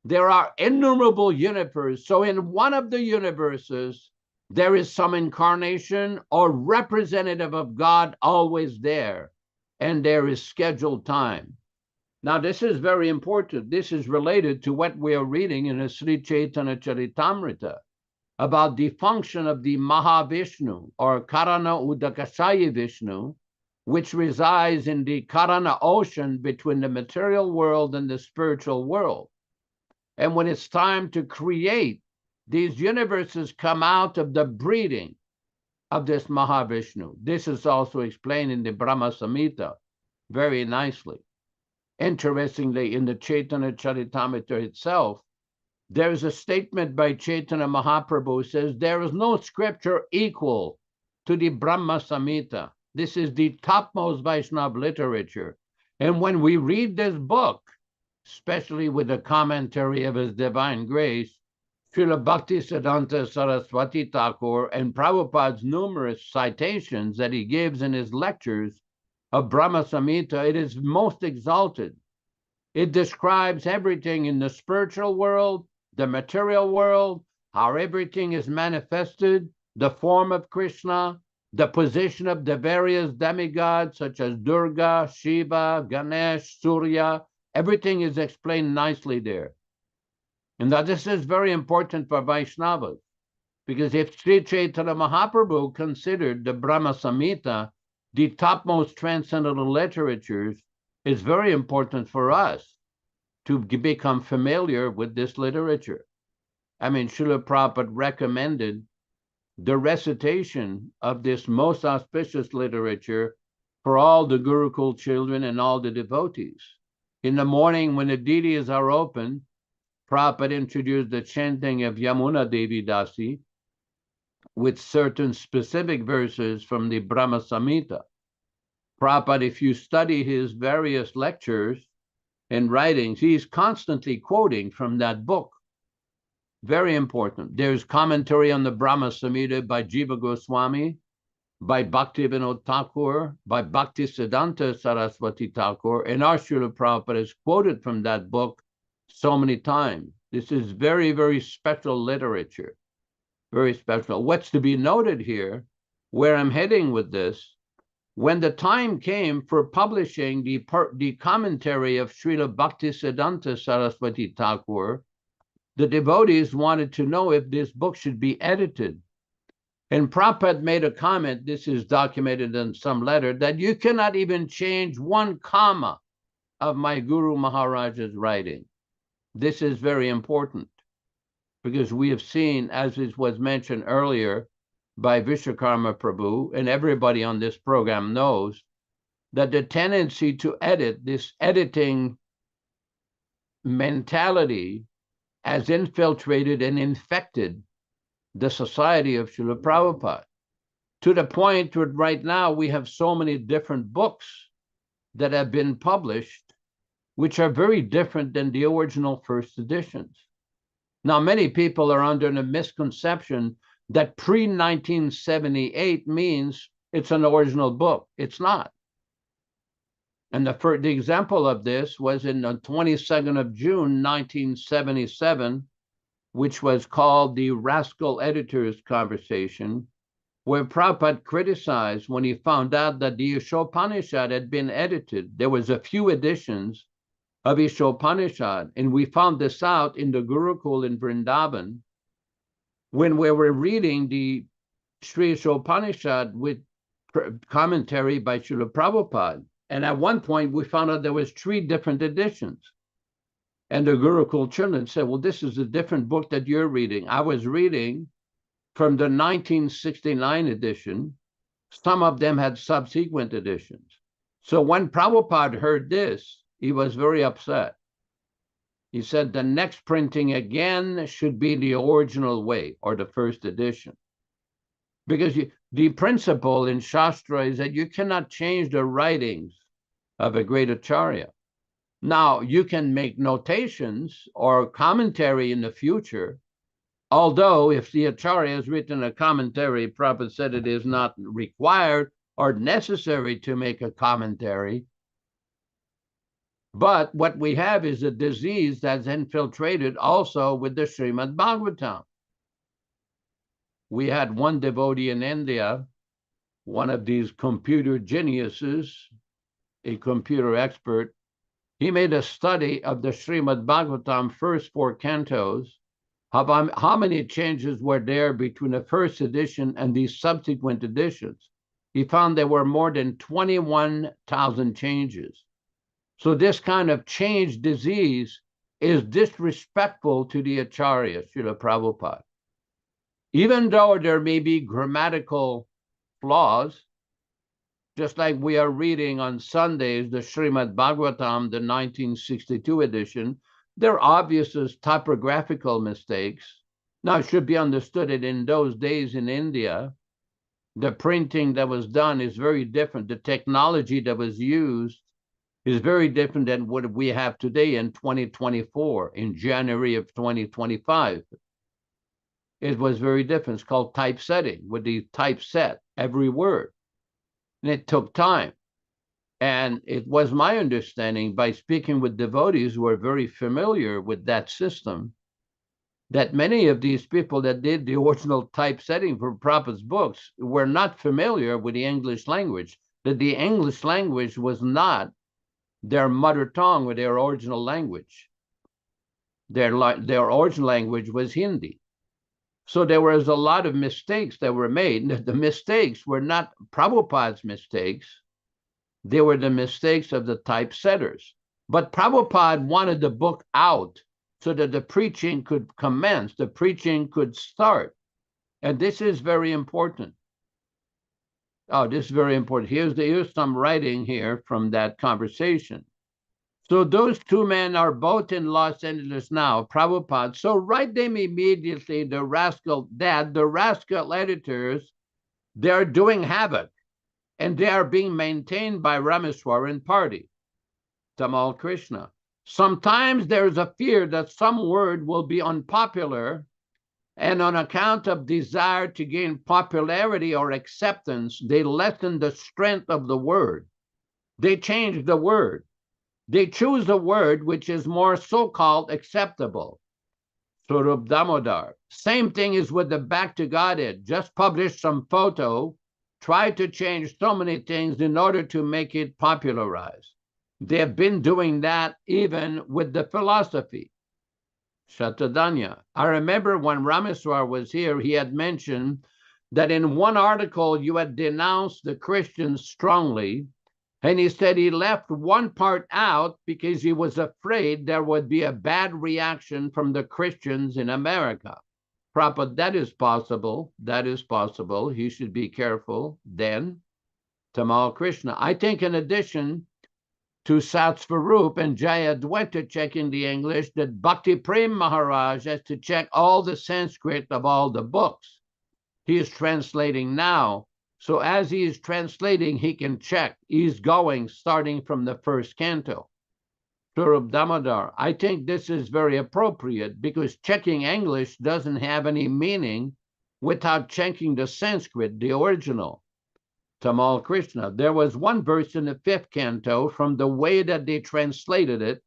There are innumerable universes. So in one of the universes, there is some incarnation or representative of God always there, and there is scheduled time. Now, this is very important. This is related to what we are reading in the Sri Caitanya-caritāmṛta about the function of the Mahavishnu or Karana Udakashayi Vishnu, which resides in the Karana ocean between the material world and the spiritual world. And when it's time to create, these universes come out of the breeding of this Mahavishnu. This is also explained in the Brahma Samhita very nicely. Interestingly, in the Caitanya-caritāmṛta itself, there is a statement by Chaitanya Mahaprabhu says, there is no scripture equal to the Brahma Samhita. This is the topmost Vaishnava literature. And when we read this book, especially with the commentary of His Divine Grace, Srila Bhaktisiddhanta Saraswati Thakur, and Prabhupada's numerous citations that he gives in his lectures of Brahma Samhita, it is most exalted. It describes everything in the spiritual world, the material world, how everything is manifested, the form of Krishna, the position of the various demigods such as Durga, Shiva, Ganesh, Surya. Everything is explained nicely there. And that this is very important for Vaishnavas, because if Sri Chaitanya Mahaprabhu considered the Brahma Samhita the topmost transcendental literatures, it's very important for us to become familiar with this literature. I mean, Srila Prabhupada recommended the recitation of this most auspicious literature for all the Gurukul children and all the devotees. In the morning when the deities are open, Prabhupada introduced the chanting of Yamuna Devi Dasi with certain specific verses from the Brahma Samhita. Prabhupada, if you study his various lectures and writings, he's constantly quoting from that book. Very important. There's commentary on the Brahma Samhita by Jiva Goswami, by Bhaktivedanta Thakur, by Bhaktisiddhanta Saraswati Thakur, and our Srila Prabhupada is quoted from that book so many times. This is very, very special literature. Very special. What's to be noted here, where I'm heading with this, when the time came for publishing the commentary of Srila Bhaktisiddhanta Saraswati Thakur, the devotees wanted to know if this book should be edited. And Prabhupada made a comment, this is documented in some letter, that you cannot even change one comma of my Guru Maharaja's writing. This is very important, because we have seen, as it was mentioned earlier by Vishwakarma Prabhu, and everybody on this program knows, that the tendency to edit, this editing mentality, has infiltrated and infected the society of Srila Prabhupada, to the point where right now we have so many different books that have been published, which are very different than the original first editions. Now, many people are under the misconception that pre-1978 means it's an original book. It's not. And the example of this was in the 22nd of June, 1977, which was called the Rascal Editors Conversation, where Prabhupada criticized when he found out that the Ishopanishad had been edited. There was a few editions of Ishopanishad, and we found this out in the Gurukul in Vrindavan, when we were reading the Sri Ishopanishad with commentary by Srila Prabhupada. And at one point, we found out there was 3 different editions. And the Gurukul children said, well, this is a different book that you're reading. I was reading from the 1969 edition. Some of them had subsequent editions. So when Prabhupada heard this, he was very upset. He said the next printing again should be the original way, or the first edition. Because the principle in Shastra is that you cannot change the writings of a great Acharya. Now, you can make notations or commentary in the future, although if the Acharya has written a commentary, Prabhupada said it is not required or necessary to make a commentary. But what we have is a disease that's infiltrated also with the Srimad Bhagavatam. We had one devotee in India, one of these computer geniuses, a computer expert. He made a study of the Srimad Bhagavatam first 4 cantos, how many changes were there between the first edition and the subsequent editions. He found there were more than 21,000 changes. So this kind of change disease is disrespectful to the Acharya, Srila Prabhupada. Even though there may be grammatical flaws, just like we are reading on Sundays, the Srimad Bhagavatam, the 1962 edition, there are obvious typographical mistakes. Now, it should be understood that in those days in India, the printing that was done is very different. The technology that was used is very different than what we have today in 2024, in January of 2025. It was very different. It's called typesetting, with the typeset every word. And it took time. And it was my understanding, by speaking with devotees who are very familiar with that system, that many of these people that did the original typesetting for Prabhupada's books were not familiar with the English language, that the English language was not their mother tongue or their original language. Their original language was Hindi. So there was a lot of mistakes that were made. The mistakes were not Prabhupada's mistakes. They were the mistakes of the typesetters. But Prabhupada wanted the book out so that the preaching could commence, the preaching could start. And this is very important. Oh, this is very important. Here's some writing here from that conversation. So those two men are both in Los Angeles now, Prabhupada. So write them immediately, the rascal editors, they're doing havoc, and they are being maintained by Rameswaran party. Tamal Krishna. Sometimes there's a fear that some word will be unpopular, and on account of desire to gain popularity or acceptance, they lessen the strength of the word. They change the word. They choose a word which is more so-called acceptable. Swarup Damodar. Same thing is with the Back to Godhead. Just publish some photo, try to change so many things in order to make it popularized. They have been doing that even with the philosophy. Shatadanya. I remember when Rameswar was here, he had mentioned that in one article you had denounced the Christians strongly, and he said he left one part out because he was afraid there would be a bad reaction from the Christians in America. Prabhupada, that is possible. That is possible. He should be careful. Then, Tamal Krishna. I think in addition to Sat Swarup and Jayadwaita checking the English, that Bhakti Prem Maharaj has to check all the Sanskrit of all the books. He is translating now. So as he is translating, he can check. He's going, starting from the first canto. Swarup Damodar. I think this is very appropriate because checking English doesn't have any meaning without checking the Sanskrit, the original. Tamal Krishna. There was one verse in the 5th canto, from the way that they translated it,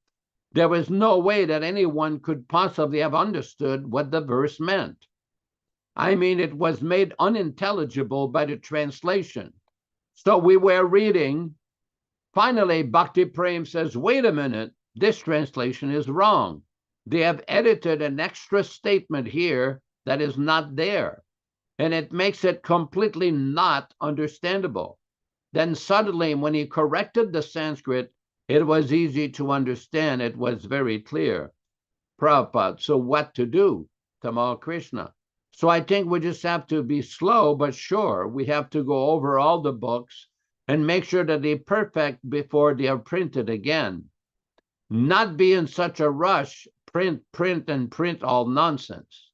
there was no way that anyone could possibly have understood what the verse meant. I mean, it was made unintelligible by the translation. So we were reading. Finally, Bhakti Prem says, wait a minute, this translation is wrong. They have edited an extra statement here that is not there. And it makes it completely not understandable. Then suddenly, when he corrected the Sanskrit, it was easy to understand. It was very clear. Prabhupada, so what to do? Tamal Krishna. So I think we just have to be slow but sure. We have to go over all the books and make sure that they're perfect before they are printed again. Not be in such a rush, print all nonsense.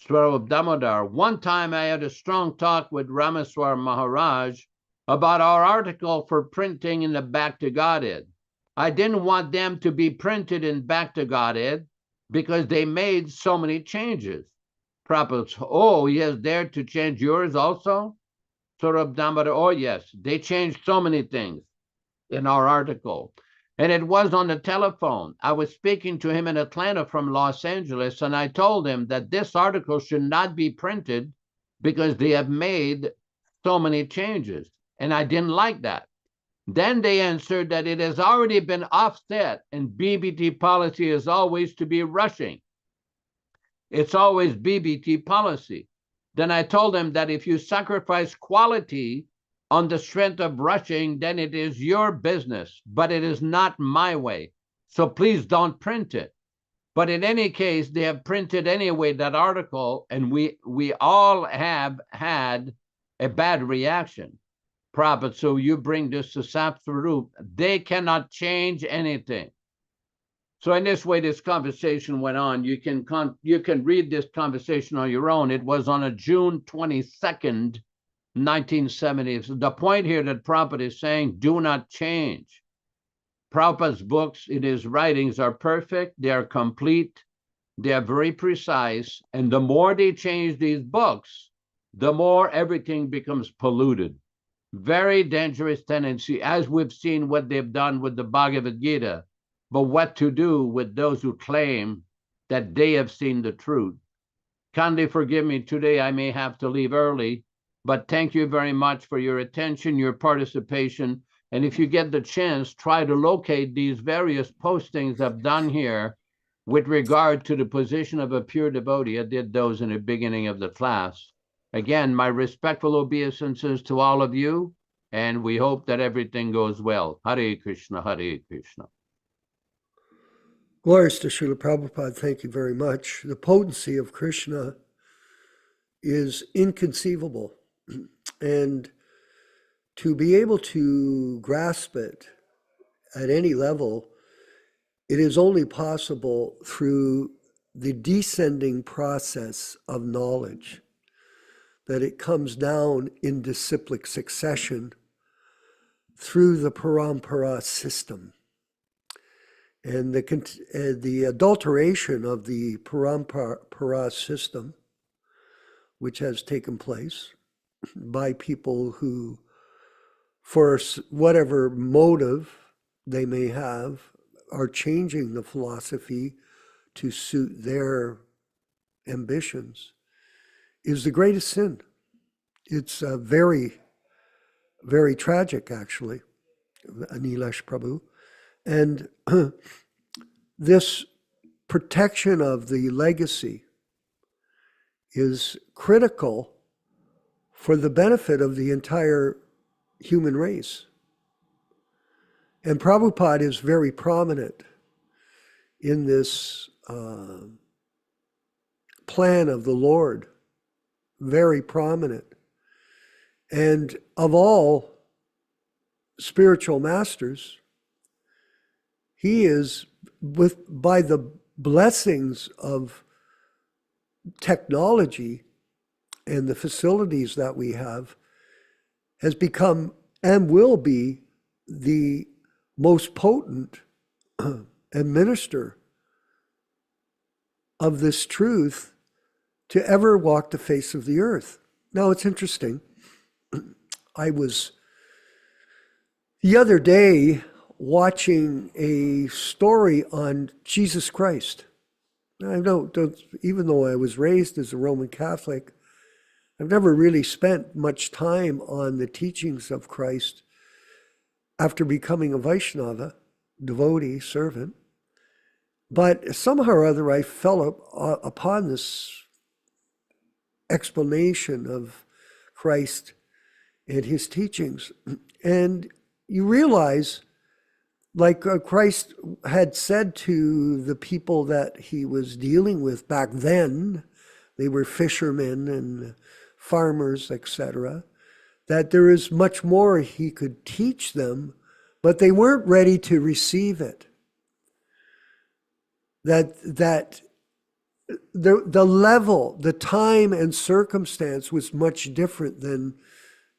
Swarup Damodar, one time I had a strong talk with Ramaswar Maharaj about our article for printing in the Back to Godhead. I didn't want them to be printed in Back to Godhead because they made so many changes. Prabhupada, oh, he has dared to change yours also? Swarup Damodar, oh yes, they changed so many things in our article. And it was on the telephone. I was speaking to him in Atlanta from Los Angeles, and I told him that this article should not be printed because they have made so many changes. And I didn't like that. Then they answered that it has already been offset, and BBT policy is always to be rushing. It's always BBT policy. Then I told them that if you sacrifice quality on the strength of rushing, then it is your business, but it is not my way. So please don't print it. But in any case, they have printed anyway that article, and we all have had a bad reaction. Prabhupada, so you bring this to Sapswarup, they cannot change anything. So in this way, this conversation went on. You can read this conversation on your own. It was on a June 22nd, 1970. So the point here that Prabhupada is saying, do not change. Prabhupada's books in his writings are perfect. They are complete. They are very precise. And the more they change these books, the more everything becomes polluted. Very dangerous tendency, as we've seen what they've done with the Bhagavad Gita. But what to do with those who claim that they have seen the truth? Kindly forgive me, today I may have to leave early, but thank you very much for your attention, your participation. And if you get the chance, try to locate these various postings I've done here with regard to the position of a pure devotee. I did those in the beginning of the class. Again, my respectful obeisances to all of you, and we hope that everything goes well. Hare Krishna, Hare Krishna. Glories to Srila Prabhupada. Thank you very much. The potency of Krishna is inconceivable. And to be able to grasp it at any level, it is only possible through the descending process of knowledge, that it comes down in disciplic succession through the parampara system. And the adulteration of the parampara system, which has taken place by people who, for whatever motive they may have, are changing the philosophy to suit their ambitions, is the greatest sin. It's very, very tragic, actually, Anilesh Prabhu. And this protection of the legacy is critical for the benefit of the entire human race. And Prabhupada is very prominent in this plan of the Lord, very prominent. And of all spiritual masters, he is, by the blessings of technology and the facilities that we have, has become and will be the most potent administrator of this truth to ever walk the face of the earth. Now, it's interesting. I was the other day watching a story on Jesus Christ. I don't, even though I was raised as a Roman Catholic, I've never really spent much time on the teachings of Christ after becoming a Vaishnava, devotee, servant. But somehow or other, I fell upon this explanation of Christ and his teachings. And you realize, like Christ had said to the people that he was dealing with back then, they were fishermen and farmers, etc., that there is much more he could teach them, but they weren't ready to receive it. That the level, the time and circumstance was much different than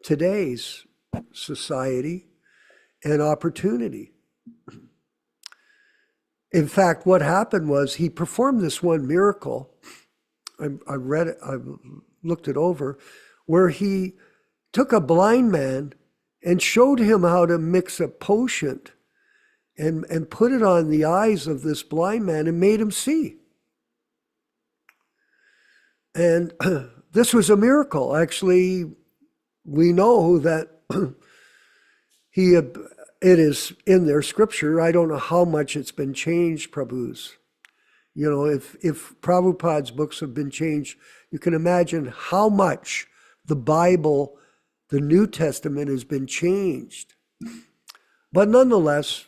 today's society and opportunity. In fact, what happened was he performed this one miracle. I read it, I looked it over, where he took a blind man and showed him how to mix a potion and put it on the eyes of this blind man and made him see. And this was a miracle. Actually, we know that it is in their scripture. I don't know how much it's been changed, Prabhu's. You know, if Prabhupada's books have been changed, you can imagine how much the Bible, the New Testament, has been changed. But nonetheless,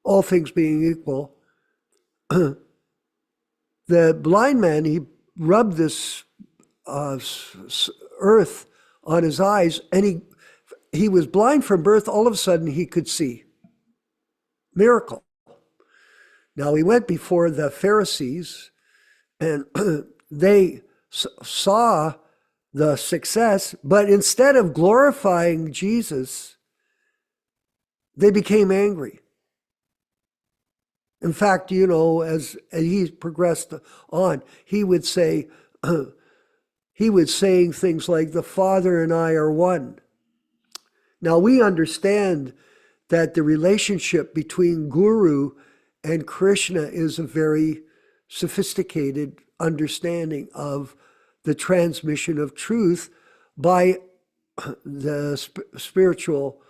all things being equal, the blind man, he rubbed this earth on his eyes, and he was blind from birth. All of a sudden, he could see. Miracle. Now, he went before the Pharisees, and they saw the success, but instead of glorifying Jesus, they became angry. In fact, you know, as he progressed on, he would say, he was saying things like, the Father and I are one. Now, we understand that the relationship between Guru and Krishna is a very sophisticated understanding of the transmission of truth by the spiritual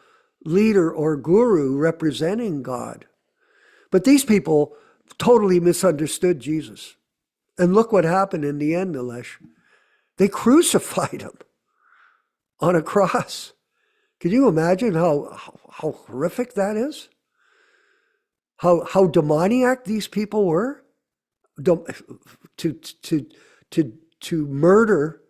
leader or guru representing God. But these people totally misunderstood Jesus. And look what happened in the end, Nilesh. They crucified him on a cross. Can you imagine how horrific that is? How demoniac these people were? To murder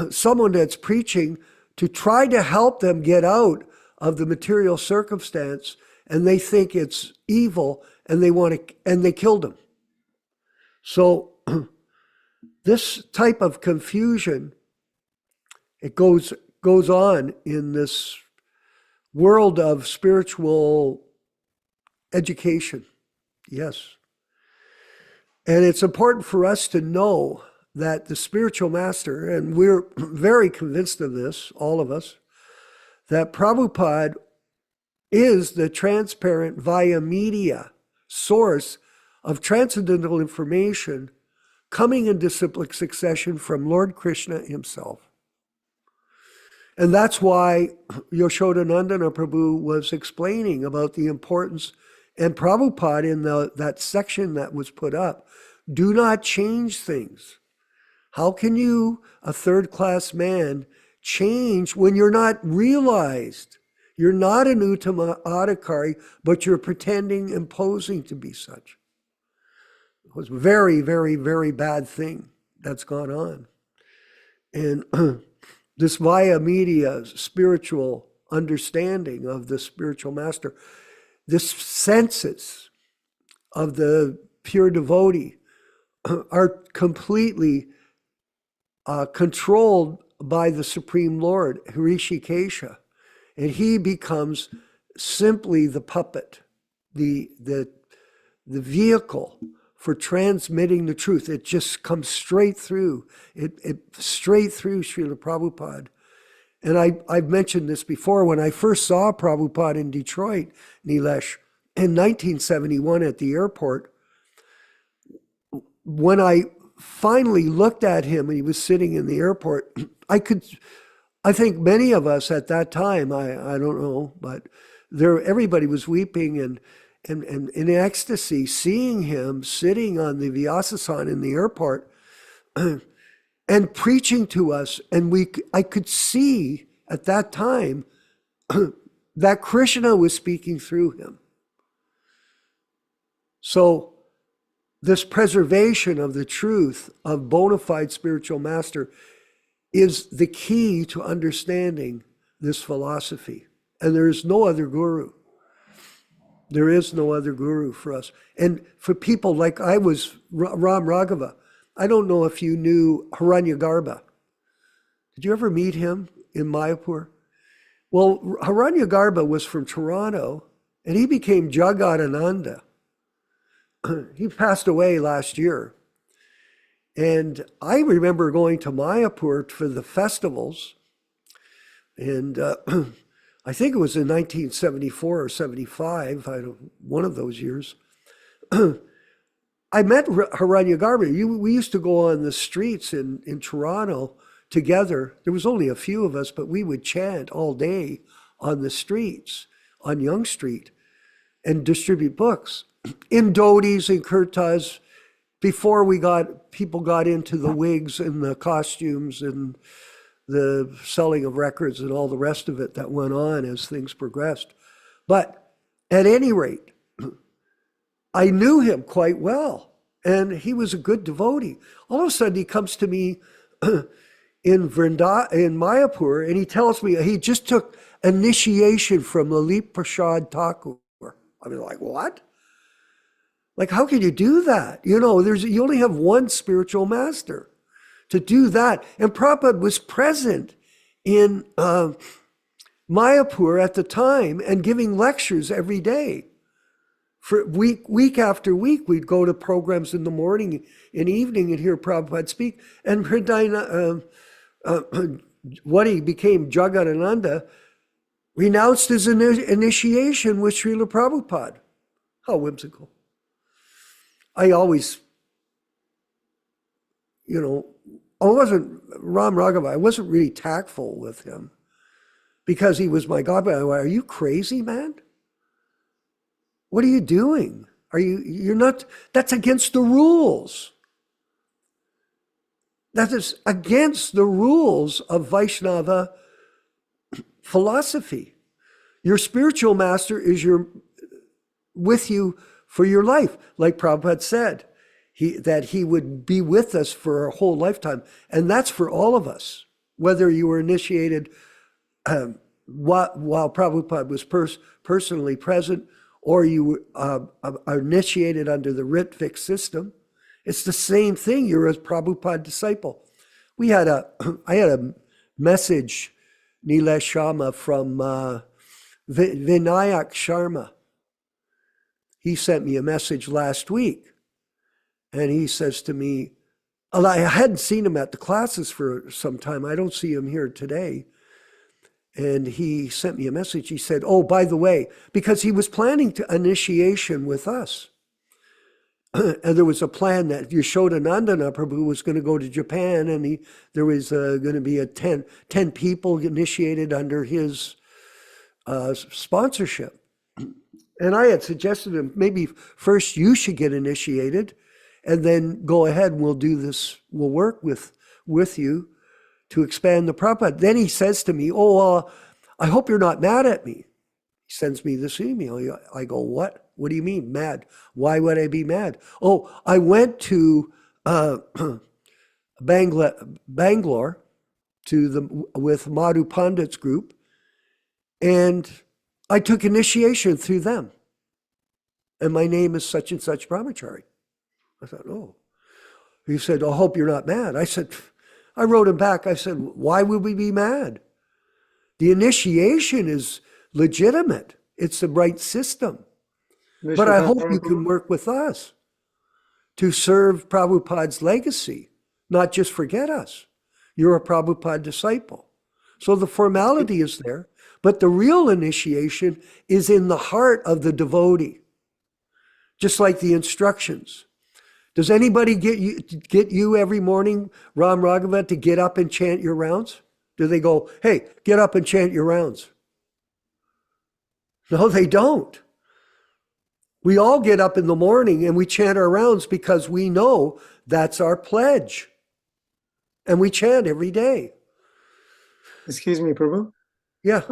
someone that's preaching, to try to help them get out of the material circumstance, and they think it's evil, and they killed him. So this type of confusion, it goes on in this world of spiritual education. Yes. And it's important for us to know that the spiritual master, and we're very convinced of this, all of us, that Prabhupada is the transparent via media source of transcendental information coming in disciplic succession from Lord Krishna himself. And that's why Yaśodā-nandana Prabhu was explaining about the importance, and Prabhupada in that section that was put up, do not change things. How can you, a third-class man, change when you're not realized? You're not an unedited, but you're pretending and posing to be such. It was a very, very, very bad thing that's gone on. And this via media spiritual understanding of the spiritual master, this senses of the pure devotee are completely controlled by the Supreme Lord, Hrishikesha. And he becomes simply the puppet, the vehicle for transmitting the truth. It just comes straight through. It straight through Srila Prabhupada. And I've mentioned this before. When I first saw Prabhupada in Detroit, Nilesh, in 1971 at the airport, when I finally looked at him and he was sitting in the airport, I think many of us at that time, I don't know, but everybody was weeping and in ecstasy, seeing him sitting on the Vyasasan in the airport and preaching to us. And I could see at that time that Krishna was speaking through him. So this preservation of the truth of bona fide spiritual master is the key to understanding this philosophy. And there is no other guru. There is no other guru for us. And for people like I was, Ram Raghava, I don't know if you knew Hiranyagarbha. Did you ever meet him in Mayapur? Well, Hiranyagarbha was from Toronto, and he became Jagadananda. He passed away last year. And I remember going to Mayapur for the festivals, and I think it was in 1974 or 75, one of those years. I met Hiranyagarbha. We used to go on the streets in Toronto together. There was only a few of us, but we would chant all day on the streets, on Yonge Street, and distribute books. In dhotis and kurtas, before people got into the wigs and the costumes and the selling of records and all the rest of it that went on as things progressed. But at any rate, I knew him quite well, and he was a good devotee. All of a sudden, he comes to me in Mayapur, and he tells me he just took initiation from Lalit Prasad Thakur. I was like, what? Like, how can you do that? You know, you only have one spiritual master to do that. And Prabhupada was present in Mayapur at the time and giving lectures every day. For week after week, we'd go to programs in the morning and evening and hear Prabhupada speak. And what he became, Jagadananda, renounced his initiation with Srila Prabhupada. How whimsical. I always, I wasn't really tactful with him because he was my God. Are you crazy, man? What are you doing? You're not, that's against the rules. That is against the rules of Vaishnava philosophy. Your spiritual master is with you for your life. Like Prabhupada said, that he would be with us for a whole lifetime. And that's for all of us, whether you were initiated while Prabhupada was personally present, or you are initiated under the Ritvik system. It's the same thing. You're a Prabhupada disciple. I had a message, Nilesh Sharma, from Vinayak Sharma. He sent me a message last week, and he says to me, I hadn't seen him at the classes for some time. I don't see him here today. And he sent me a message. He said, oh, by the way, because he was planning initiation with us. And there was a plan that Yaśodā-nandana Prabhu was going to go to Japan, and there was going to be 10 people initiated under his sponsorship. And I had suggested to him, maybe first you should get initiated, and then go ahead and we'll do this, we'll work with you to expand the Prabhupada. Then he says to me, I hope you're not mad at me. He sends me this email. I go, what? What do you mean, mad? Why would I be mad? Oh, I went to Bangalore with Madhu Pandit's group, and I took initiation through them. And my name is such and such brahmachari. I thought, oh. He said, I hope you're not mad. I wrote him back. I said, why would we be mad? The initiation is legitimate. It's the right system. But I hope you can work with us to serve Prabhupada's legacy, not just forget us. You're a Prabhupada disciple. So the formality is there, but the real initiation is in the heart of the devotee, just like the instructions. Does anybody get you every morning, Ram Raghava, to get up and chant your rounds? Do they go, hey, get up and chant your rounds? No, they don't. We all get up in the morning and we chant our rounds because we know that's our pledge. And we chant every day. Excuse me, Prabhu. Yeah.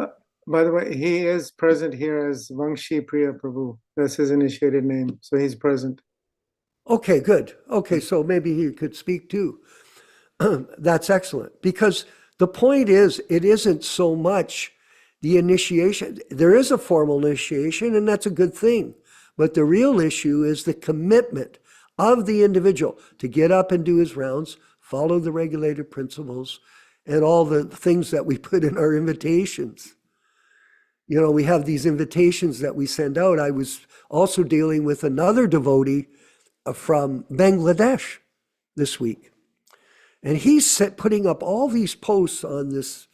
By the way, he is present here as Vangshi Priya Prabhu. That's his initiated name. So he's present. Okay, good. Okay, so maybe he could speak too. That's excellent, because the point is, it isn't so much the initiation. There is a formal initiation, and that's a good thing. But the real issue is the commitment of the individual to get up and do his rounds, follow the regulated principles, and all the things that we put in our invitations. You know, we have these invitations that we send out. I was also dealing with another devotee from Bangladesh this week. And he's putting up all these posts on this,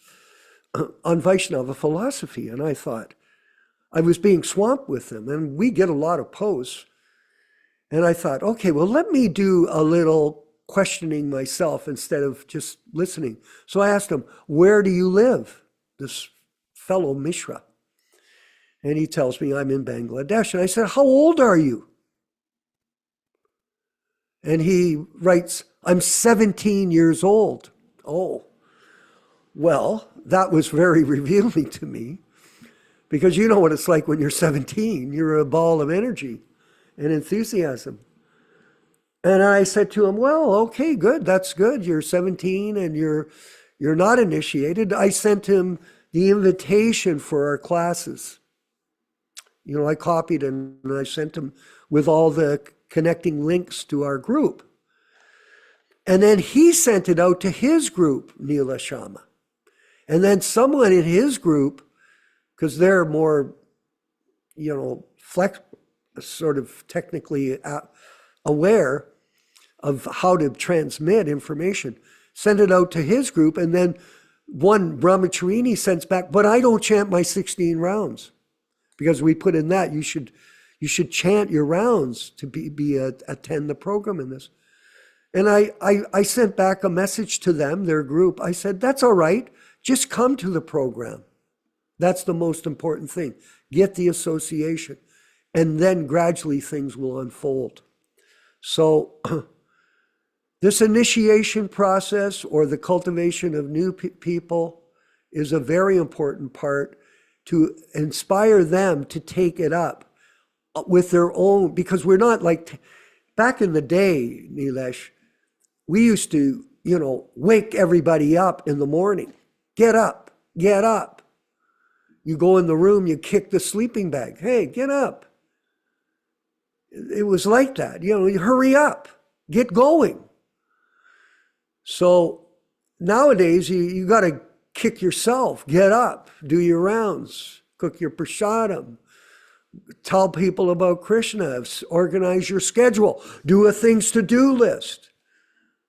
on Vaishnava philosophy. And I thought, I was being swamped with them, and we get a lot of posts. And I thought, okay, well, let me do a little questioning myself instead of just listening. So I asked him, where do you live? This fellow Mishra. And he tells me, I'm in Bangladesh. And I said, how old are you? And he writes, I'm 17 years old. Oh, well, that was very revealing to me, because you know what it's like when you're 17. You're a ball of energy and enthusiasm. And I said to him, well, okay, good. That's good. You're 17 and you're not initiated. I sent him the invitation for our classes. You know, I copied and I sent him with all the connecting links to our group. And then he sent it out to his group, Neela Shama. And then someone in his group, because they're more, you know, sort of technically aware of how to transmit information, sent it out to his group. And then one brahmacharini sends back, but I don't chant my 16 rounds, because we put in that you should chant your rounds to attend the program in this. And I sent back a message to them, their group. I said, that's all right. Just come to the program. That's the most important thing. Get the association. And then gradually things will unfold. So this initiation process, or the cultivation of new people, is a very important part to inspire them to take it up with their own, because we're not like, back in the day, Nilesh, we used to, you know, wake everybody up in the morning. Get up, get up. You go in the room, you kick the sleeping bag. Hey, get up. It was like that, you know, you hurry up, get going. So nowadays, you got to kick yourself, get up, do your rounds, cook your prasadam, tell people about Krishna, organize your schedule, do a things to do list.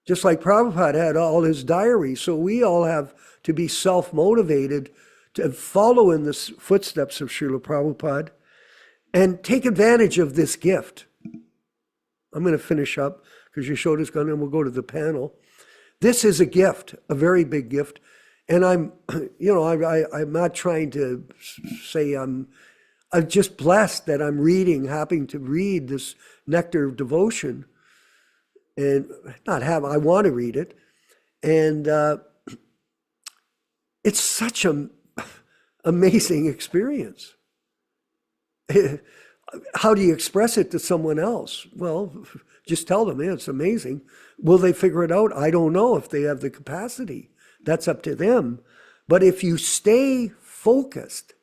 Just like Prabhupada had all his diaries. So we all have to be self-motivated to follow in the footsteps of Srila Prabhupada and take advantage of this gift. I'm going to finish up because Yasoda's gone, and we'll go to the panel. This is a gift, a very big gift. And I'm not trying to say I'm just blessed that I'm having to read this nectar of devotion. And I want to read it. And it's such an amazing experience. How do you express it to someone else? Well, just tell them, it's amazing. Will they figure it out? I don't know if they have the capacity. That's up to them. But if you stay focused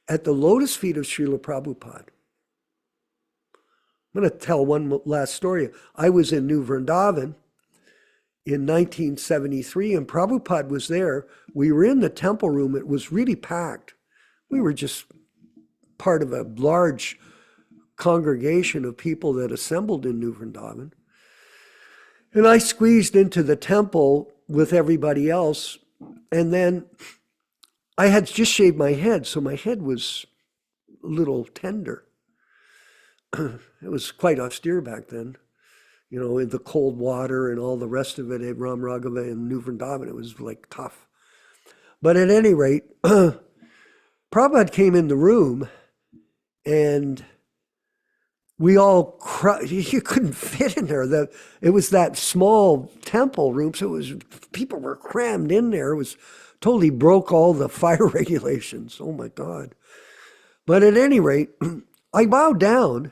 at the lotus feet of Srila Prabhupada, I'm going to tell one last story. I was in New Vrindavan in 1973, and Prabhupada was there. We were in the temple room. It was really packed. We were just part of a large congregation of people that assembled in New Vrindavan. And I squeezed into the temple with everybody else. And then I had just shaved my head, so my head was a little tender. It was quite austere back then, you know, in the cold water and all the rest of it at Ram Raghava and New Vrindavan. It was like tough. But at any rate, Prabhupada came in the room, and we all you couldn't fit in there. It was that small temple room, so people were crammed in there. It was totally broke all the fire regulations. Oh my God. But at any rate, I bowed down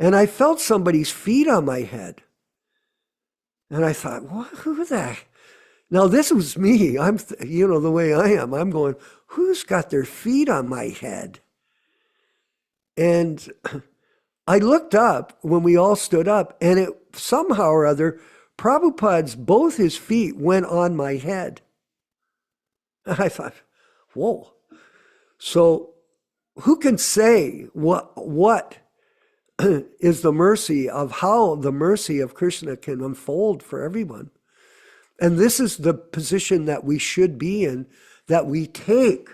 and I felt somebody's feet on my head. And I thought, who the heck? Now, this was me. I'm, the way I am, I'm going, who's got their feet on my head? And I looked up when we all stood up, and it somehow or other, Prabhupada's, both his feet went on my head. And I thought, whoa. So who can say what is the mercy of how the mercy of Krishna can unfold for everyone? And this is the position that we should be in, that we take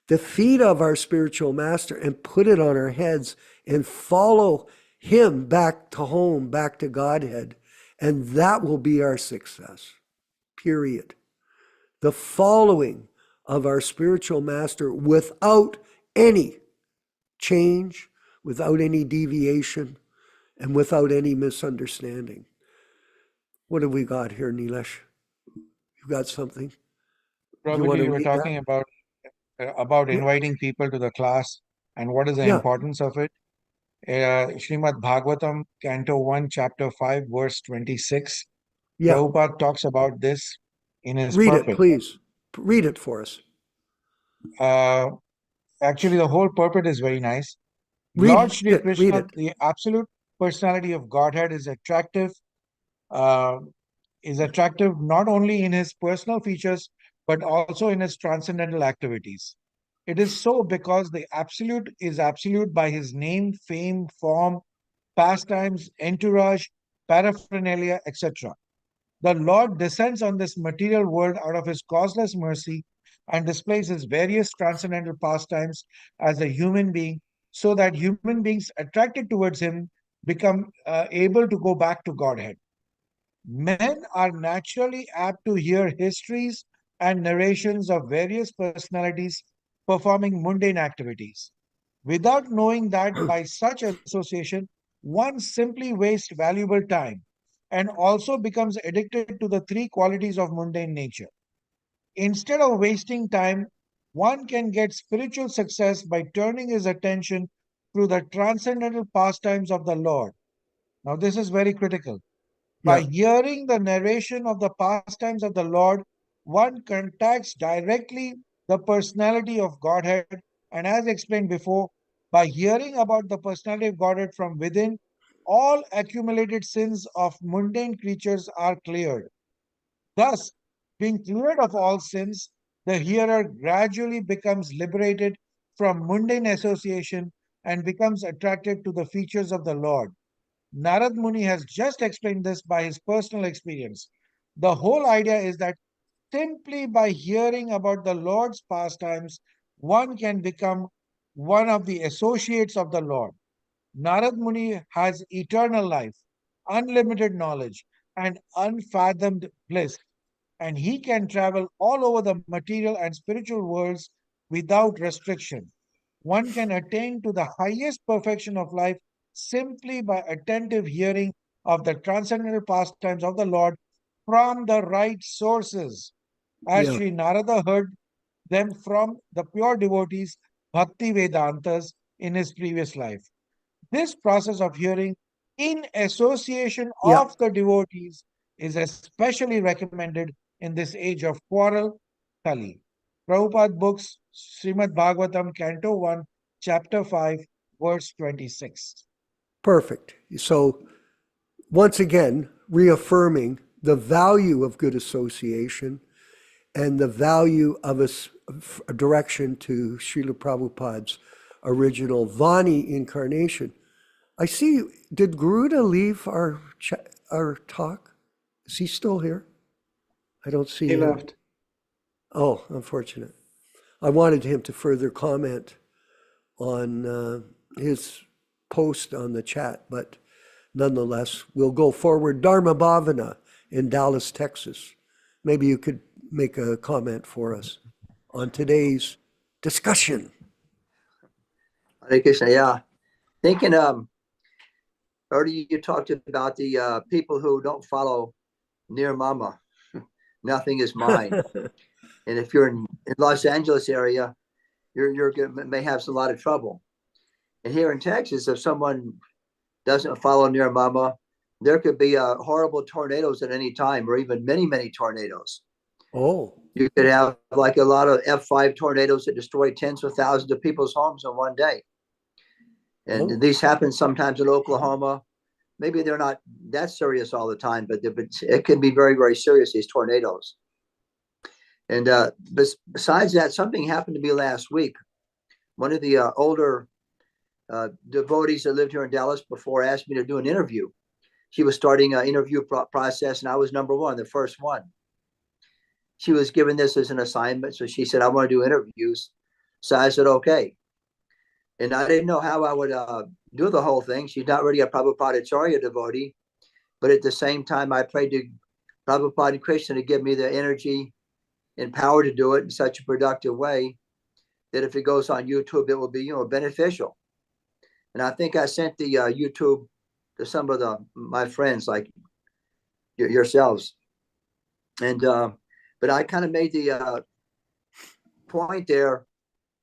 the feet of our spiritual master and put it on our heads and follow him back to home, back to Godhead. And that will be our success, period. The following of our spiritual master without any change, without any deviation, and without any misunderstanding. What have we got here, Nilesh? You got something? Prabhuji, you were talking about inviting people to the class and what is the importance of it. Srimad Bhagavatam, Canto 1, Chapter 5, verse 26. Prabhupada talks about this in his Read purport. it, please. Read it for us. Actually, the whole purport is very nice. Read Lord Shri it, Krishna, read it. the absolute personality of Godhead, is attractive not only in his personal features, but also in his transcendental activities. It is so because the absolute is absolute by his name, fame, form, pastimes, entourage, paraphernalia, etc. The Lord descends on this material world out of his causeless mercy and displays his various transcendental pastimes as a human being, so that human beings attracted towards him become able to go back to Godhead. Men are naturally apt to hear histories and narrations of various personalities performing mundane activities, without knowing that by such association, one simply wastes valuable time and also becomes addicted to the three qualities of mundane nature. Instead of wasting time, one can get spiritual success by turning his attention to the transcendental pastimes of the Lord. Now, this is very critical. By hearing the narration of the pastimes of the Lord, one contacts directly the personality of Godhead. And as explained before, by hearing about the personality of Godhead from within, all accumulated sins of mundane creatures are cleared. Thus, being cleared of all sins, the hearer gradually becomes liberated from mundane association and becomes attracted to the features of the Lord. Narad Muni has just explained this by his personal experience. The whole idea is that simply by hearing about the Lord's pastimes, one can become one of the associates of the Lord. Narad Muni has eternal life, unlimited knowledge, and unfathomed bliss, and he can travel all over the material and spiritual worlds without restriction. One can attain to the highest perfection of life simply by attentive hearing of the transcendental pastimes of the Lord from the right sources, as Sri Narada heard them from the pure devotees, Bhaktivedantas, in his previous life. This process of hearing in association of the devotees is especially recommended in this age of quarrel, Kali. Prabhupada books, Srimad Bhagavatam, Canto 1, Chapter 5, verse 26. Perfect. So once again, reaffirming the value of good association and the value of a direction to Srila Prabhupada's original Vani incarnation. I see, did Garuda leave our talk? Is he still here? I don't see him. He left. Oh, unfortunate. I wanted him to further comment on his post on the chat, but nonetheless, we'll go forward. Dharma Bhavana in Dallas, Texas. Maybe you could make a comment for us on today's discussion. Hare Krishna, yeah. Thinking, earlier you talked about the people who don't follow near mama. Nothing is mine. And if you're in Los Angeles area, you're may have a lot of trouble. And here in Texas, if someone doesn't follow near mama, there could be horrible tornadoes at any time, or even many, many tornadoes. Oh, You could have like a lot of F5 tornadoes that destroy tens of thousands of people's homes in one day. And Oh. these happen sometimes in Oklahoma. Maybe they're not that serious all the time, but it can be very, very serious, these tornadoes. And besides that, something happened to me last week. One of the older devotees that lived here in Dallas before asked me to do an interview. She was starting an interview process, and I was number one, the first one. She was given this as an assignment, so she said, I want to do interviews. So I said, okay. And I didn't know how I would do the whole thing. She's not really a Prabhupada-Ācārya devotee, but at the same time, I prayed to Prabhupada Krishna to give me the energy and power to do it in such a productive way that if it goes on YouTube, it will be, beneficial. And I think I sent the YouTube to some of my friends, like yourselves. And but I kind of made the point there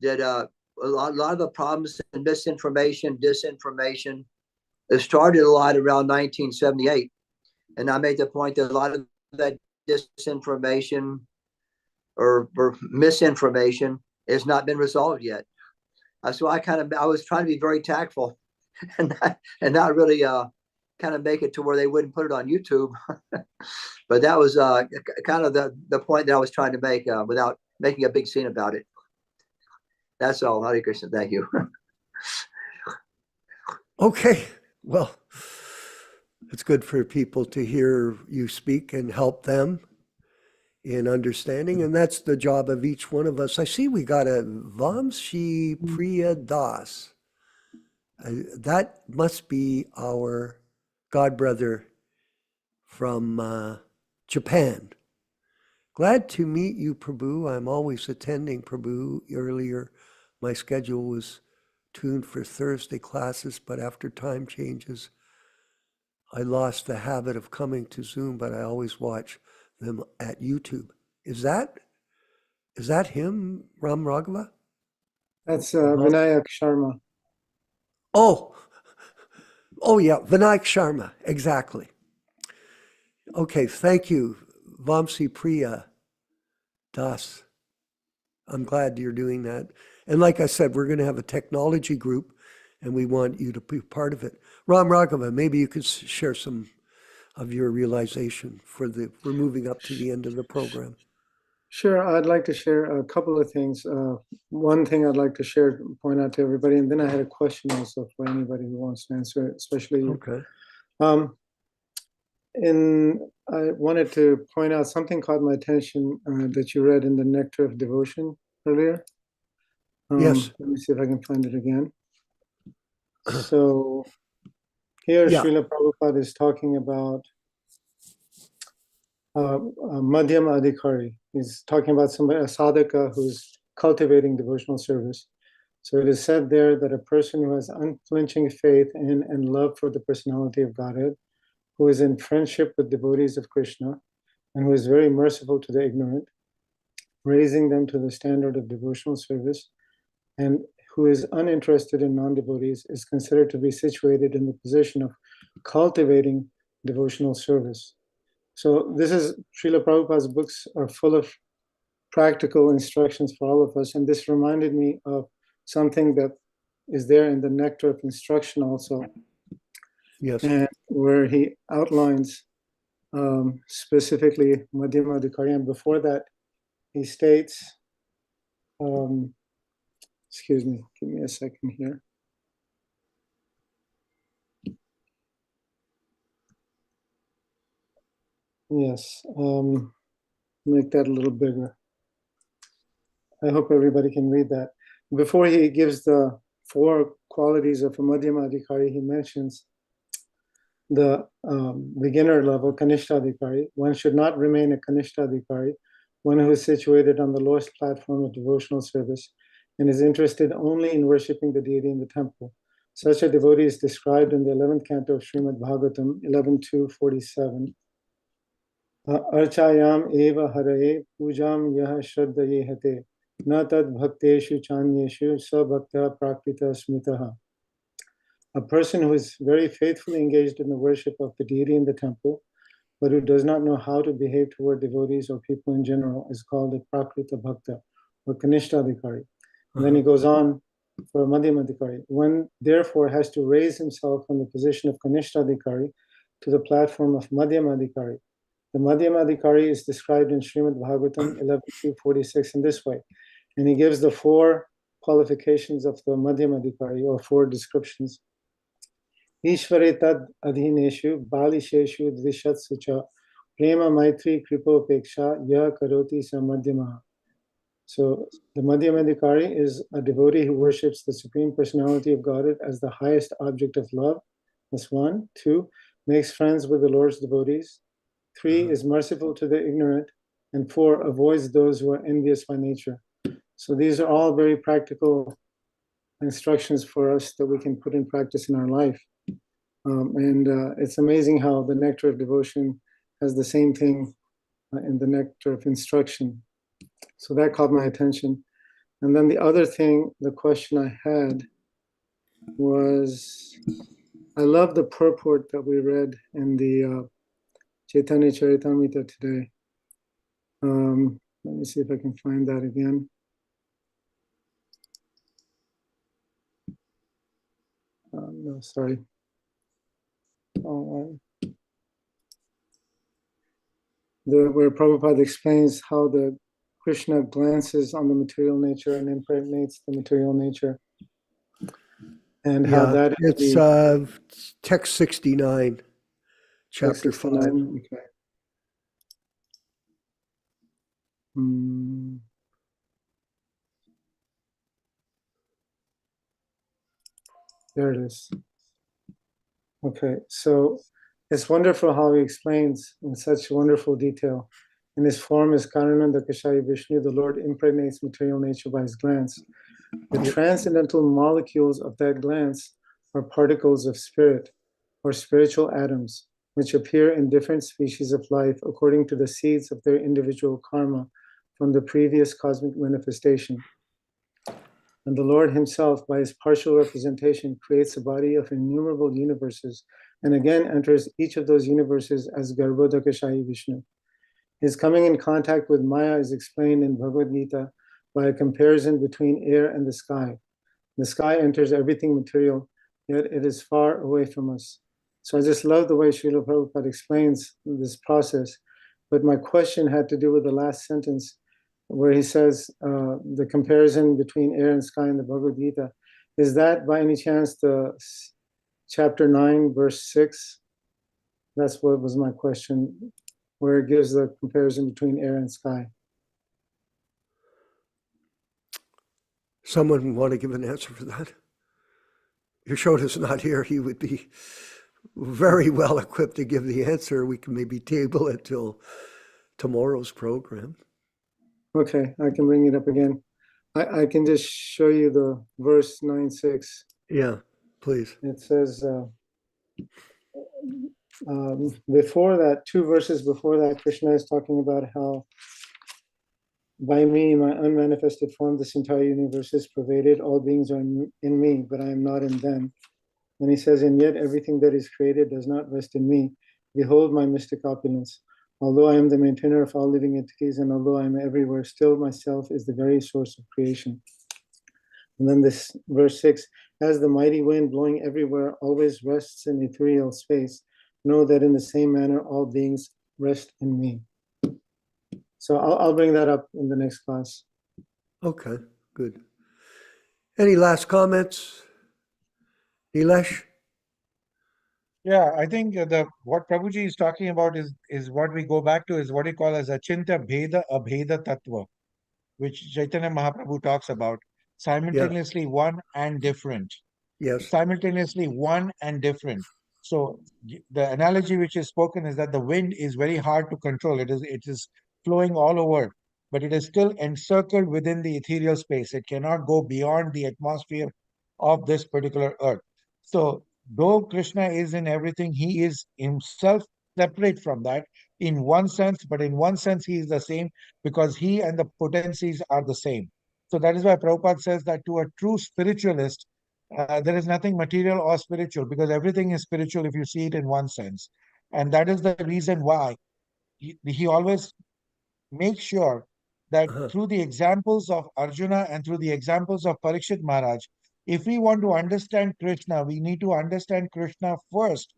that a lot of the problems and misinformation, disinformation, it started a lot around 1978. And I made the point that a lot of that disinformation or misinformation has not been resolved yet. So I was trying to be very tactful and not really kind of make it to where they wouldn't put it on YouTube. But that was kind of the point that I was trying to make without making a big scene about it. That's all. Hare Krishna. Thank you. okay. Well, it's good for people to hear you speak and help them in understanding. And that's the job of each one of us. I see we got a Vamshi Priya Das. That must be our godbrother from Japan. Glad to meet you, Prabhu. I'm always attending, Prabhu. Earlier, my schedule was tuned for Thursday classes, but after time changes, I lost the habit of coming to Zoom, but I always watch them at YouTube. Is that him, Ram Raghava? That's Vinayak Sharma. Oh yeah, Vinayak Sharma, exactly. Okay, thank you, Vamsi Priya Das. I'm glad you're doing that. And like I said, we're going to have a technology group, and we want you to be part of it. Ram Raghava, maybe you could share some of your realization we're moving up to the end of the program. Sure, I'd like to share a couple of things. One thing I'd like to point out to everybody, and then I had a question also for anybody who wants to answer it, especially you. Okay. I wanted to point out something caught my attention that you read in the Nectar of Devotion earlier. Yes. Let me see if I can find it again. So here, Yeah. Srila Prabhupada is talking about Madhyama Adhikari. He's talking about a sadhaka who's cultivating devotional service. So it is said there that a person who has unflinching faith in and love for the personality of Godhead, who is in friendship with devotees of Krishna, and who is very merciful to the ignorant, raising them to the standard of devotional service, and who is uninterested in non-devotees, is considered to be situated in the position of cultivating devotional service. So this is, Srila Prabhupada's books are full of practical instructions for all of us. And this reminded me of something that is there in the Nectar of Instruction also. Yes. And where he outlines specifically Madhyama Adhikari. And before that, he states, excuse me, give me a second here. Yes, make that a little bigger. I hope everybody can read that. Before he gives the 4 qualities of a Madhyama Adhikari, he mentions the beginner level, Kanishta Adhikari. One should not remain a Kanishta Adhikari, one who is situated on the lowest platform of devotional service and is interested only in worshipping the deity in the temple. Such a devotee is described in the 11th canto of Srimad Bhagavatam, 11.2.47. Archayam eva haraye pujam yaha shraddhaye hate na tad bhakteshu chanyeshu sabhakta prakrita smitaha. A person who is very faithfully engaged in the worship of the deity in the temple but who does not know how to behave toward devotees or people in general is called a Prakrita Bhakta or Kanishtadhikari. And then he goes on for Madhyamadhikari. One therefore has to raise himself from the position of Kanishtadhikari to the platform of Madhyamadhikari. The Madhyamadhikari is described in Srimad Bhagavatam 11.246 in this way. And he gives the 4 qualifications of the Madhyamadhikari, or 4 descriptions. Ishvare tad adhineshu balisheshu dvishatsu cha prema maitri kripopeksha ya karoti sa madhyamaha. So the Madhyamadhikari is a devotee who worships the Supreme Personality of Godhead as the highest object of love. That's 1. 2, makes friends with the Lord's devotees. 3, is merciful to the ignorant. And 4, avoids those who are envious by nature. So these are all very practical instructions for us that we can put in practice in our life. It's amazing how the nectar of devotion has the same thing in the nectar of instruction. So that caught my attention. And then the other thing, the question I had was, I love the purport that we read in the Caitanya-caritāmṛta today. Let me see if I can find that again. No, sorry. Where Prabhupada explains how the Krishna glances on the material nature and impregnates the material nature, and how that is it's text 69, chapter 5. Okay. There it is. Okay, so it's wonderful how he explains in such wonderful detail. In his form as Karananda Kashayi Vishnu, the Lord impregnates material nature by his glance. The transcendental molecules of that glance are particles of spirit, or spiritual atoms, which appear in different species of life according to the seeds of their individual karma from the previous cosmic manifestation. And the Lord himself, by his partial representation, creates a body of innumerable universes, and again enters each of those universes as Garbhodakashayi Vishnu. His coming in contact with Maya is explained in Bhagavad Gita by a comparison between air and the sky. The sky enters everything material, yet it is far away from us. So I just love the way Srila Prabhupada explains this process. But my question had to do with the last sentence, where he says the comparison between air and sky in the Bhagavad Gita. Is that by any chance the chapter 9, verse 6? That's what was my question, where it gives the comparison between air and sky. Someone want to give an answer for that? Yasoda's not here. He would be very well equipped to give the answer. We can maybe table it till tomorrow's program. Okay, I can bring it up again. I can just show you the verse 9.6. Yeah, please. It says, before that, 2 verses before that, Krishna is talking about how by me, my unmanifested form, this entire universe is pervaded. All beings are in me, but I am not in them. And he says, and yet everything that is created does not rest in me. Behold my mystic opulence. Although I am the maintainer of all living entities, and although I am everywhere, still myself is the very source of creation. And then this verse 6, as the mighty wind blowing everywhere always rests in ethereal space, know that in the same manner all beings rest in me. So I'll bring that up in the next class. Okay, good. Any last comments? Nilesh? Yeah, I think what Prabhuji is talking about is what we go back to is what we call as Achintya Bheda Abheda Tattva, which Chaitanya Mahaprabhu talks about, simultaneously one and different. Yes. Simultaneously one and different. So the analogy which is spoken is that the wind is very hard to control. It is flowing all over, but it is still encircled within the ethereal space. It cannot go beyond the atmosphere of this particular earth. So though Krishna is in everything, he is himself separate from that in one sense, but in one sense he is the same because he and the potencies are the same. So that is why Prabhupada says that to a true spiritualist, there is nothing material or spiritual because everything is spiritual if you see it in one sense. And that is the reason why he always makes sure that through the examples of Arjuna and through the examples of Parikshit Maharaj, if we want to understand Krishna, we need to understand Krishna first,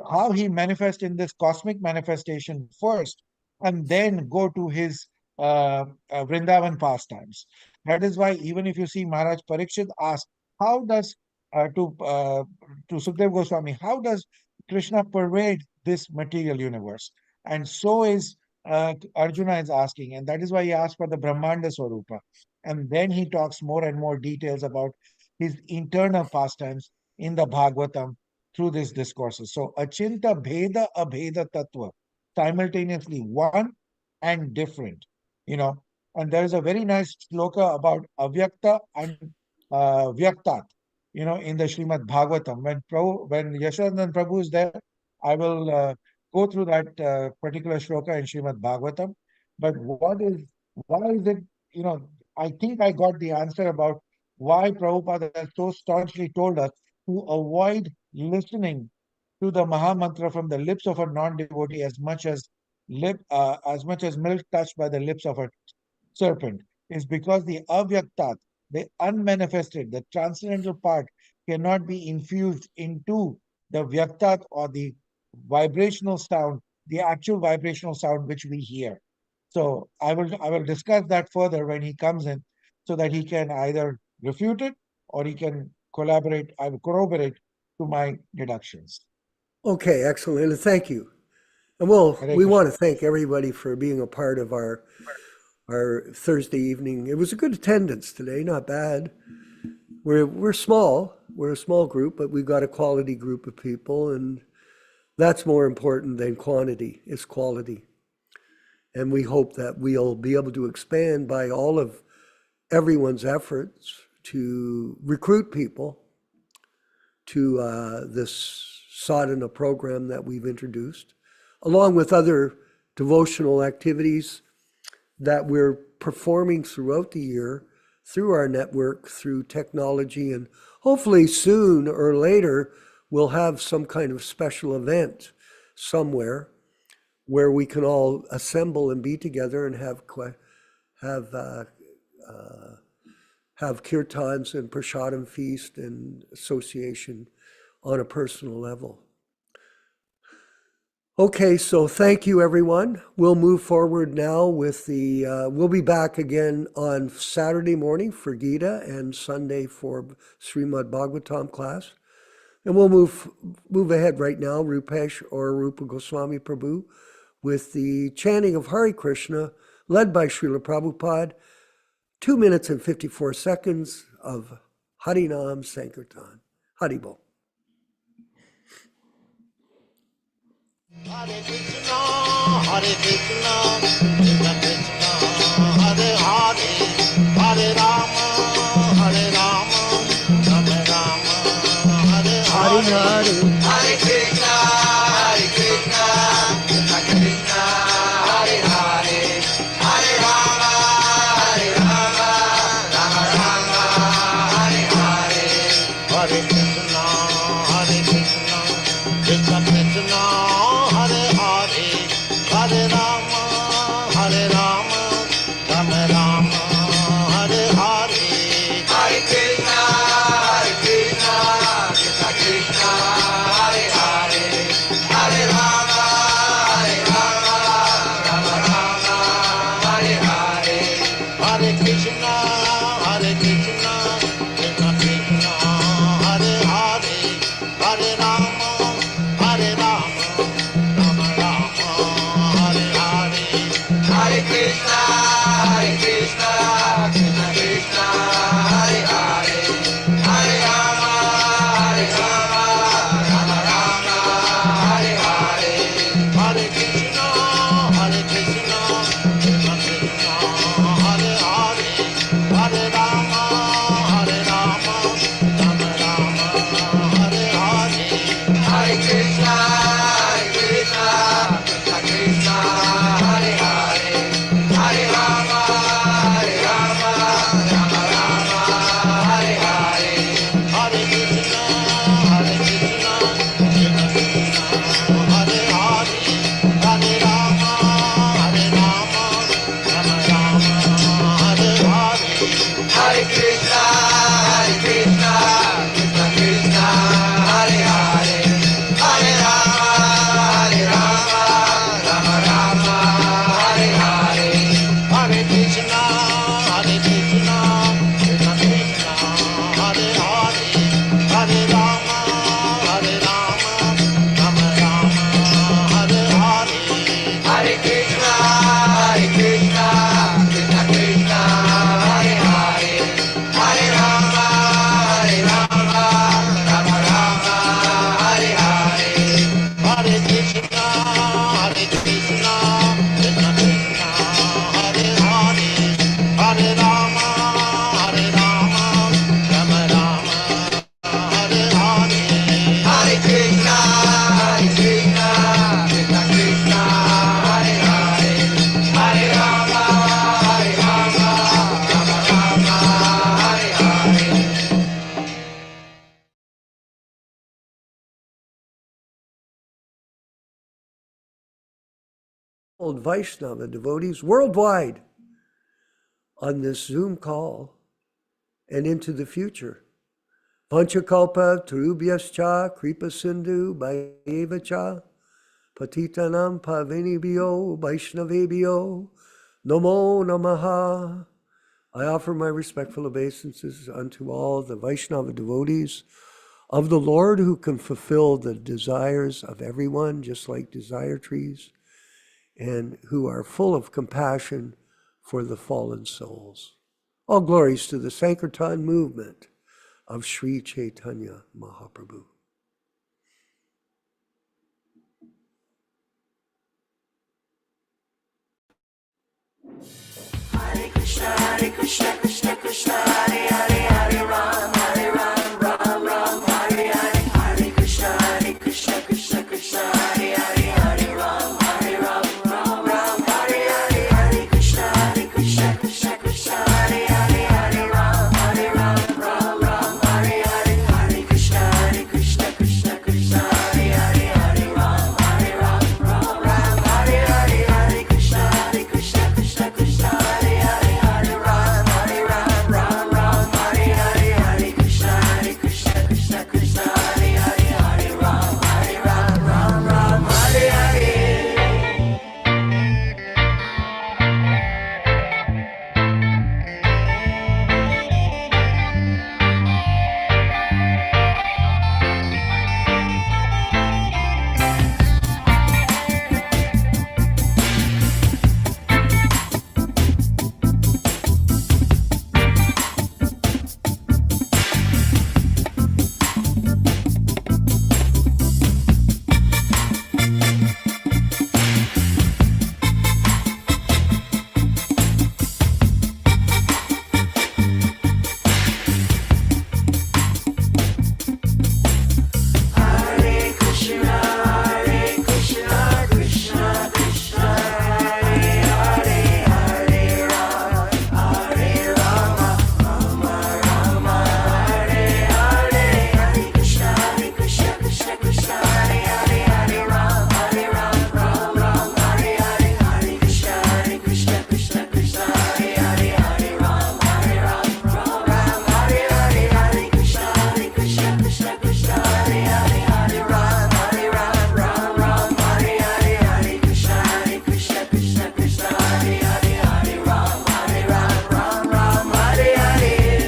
how he manifests in this cosmic manifestation first, and then go to his Vrindavan pastimes. That is why even if you see Maharaj Parikshit ask, how does to Sukdev Goswami, how does Krishna pervade this material universe? And so is Arjuna is asking, and that is why he asked for the Brahmanda Swarupa. And then he talks more and more details about his internal pastimes in the Bhagavatam through these discourses. So Achinta Bheda Abheda Tattva, simultaneously one and different, And there is a very nice shloka about Avyakta and Vyaktat, in the Srimad Bhagavatam. When Yashodanand Prabhu is there, I will go through that particular shloka in Srimad Bhagavatam. But why is it, I think I got the answer about why Prabhupada has so staunchly told us to avoid listening to the Mahamantra from the lips of a non-devotee as much as milk touched by the lips of a serpent, is because the avyaktat, the unmanifested, the transcendental part cannot be infused into the vyaktat or the vibrational sound, the actual vibrational sound which we hear. So I will discuss that further when he comes in, so that he can either refute it or he can corroborate to my deductions. Okay, excellent. And thank you. And we want to thank everybody for being a part of our Thursday evening. It was a good attendance today, not bad. We're small. We're a small group, but we've got a quality group of people, and that's more important than quantity, it's quality. And we hope that we'll be able to expand by all of everyone's efforts to recruit people to this sadhana program that we've introduced, along with other devotional activities that we're performing throughout the year through our network, through technology, and hopefully soon or later we'll have some kind of special event somewhere where we can all assemble and be together and have kirtans and prasadam feast and association on a personal level. Okay, so thank you, everyone. We'll move forward now with we'll be back again on Saturday morning for Gita and Sunday for Srimad Bhagavatam class. And we'll move ahead right now, Rupesh or Rupa Goswami Prabhu, with the chanting of Hare Krishna, led by Srila Prabhupada, 2 minutes and 54 seconds of Harinam Sankirtan. Haribol. Hare Krishna, Hare Krishna, Krishna Krishna, Hare Hare, Hare Rama, Rama Rama, Hare Hare. Hare Krishna, Hare Krishna, Krishna Krishna, Hare Hare, Hare Rama, Rama Rama, Hare Hare. Hare Krishna, Hare Krishna, Krishna Krishna, Hare Hare, Hare Rama, Rama Rama, Hare Hare. Hare Krishna, Hare Krishna, Krishna Krishna, Hare Hare, Hare Rama, Rama Rama, Hare Hare. Hare Krishna, Hare Krishna, Krishna Krishna, Hare Hare, Hare Rama, Rama Rama, Hare Hare. Hare Krishna, Hare Krishna, Krishna Krishna, Hare Hare, Hare Rama, Rama Rama, Hare Hare. Hare Krishna, Hare Krishna, Krishna Krishna, Hare Hare, Vaishnava devotees worldwide on this Zoom call and into the future. Panchakalpa tarubhyascha kripa sindhu bhaivacha patitanam pavinibhyo vaishnavebhyo namo namaha. I offer my respectful obeisances unto all the Vaishnava devotees of the Lord who can fulfill the desires of everyone, just like desire trees, and who are full of compassion for the fallen souls. All glories to the Sankirtan movement of Sri Chaitanya Mahaprabhu. Hare Krishna, Krishna Krishna, Hare Hare, Hare Ram, Ram Ram, Hare Hare. Hare Krishna, Krishna Krishna, Hare Hare, Hare Ram, Ram Hare Hare. Hare Krishna, Krishna Krishna, Hare Hare, Hare Ram, Ram Hare Hare. Hare Krishna, Krishna Krishna, Hare Hare, Hare Ram, Ram Hare Hare. Hare Krishna, Krishna Krishna, Hare Hare, Hare Ram, Ram Hare Hare. Hare Krishna, Krishna Krishna, Hare Hare, Hare Ram, Ram Hare Hare. Hare Krishna, Krishna Krishna, Hare Hare, Hare Rama, Rama Hare Hare. Hare Krishna, Krishna Hare Hare, Hare Ram, Ram Hare Hare. Hare Krishna, Krishna Hare Hare, Hare Ram, Ram Hare Hare. Hare Krishna, Krishna Hare Hare, Hare Ram, Ram Hare Hare. Hare Krishna, Krishna Hare Hare, Hare Ram, Ram Hare Hare.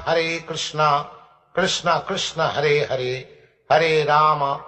Hare Krishna, Krishna Krishna, Hare Hare, Hare Rama,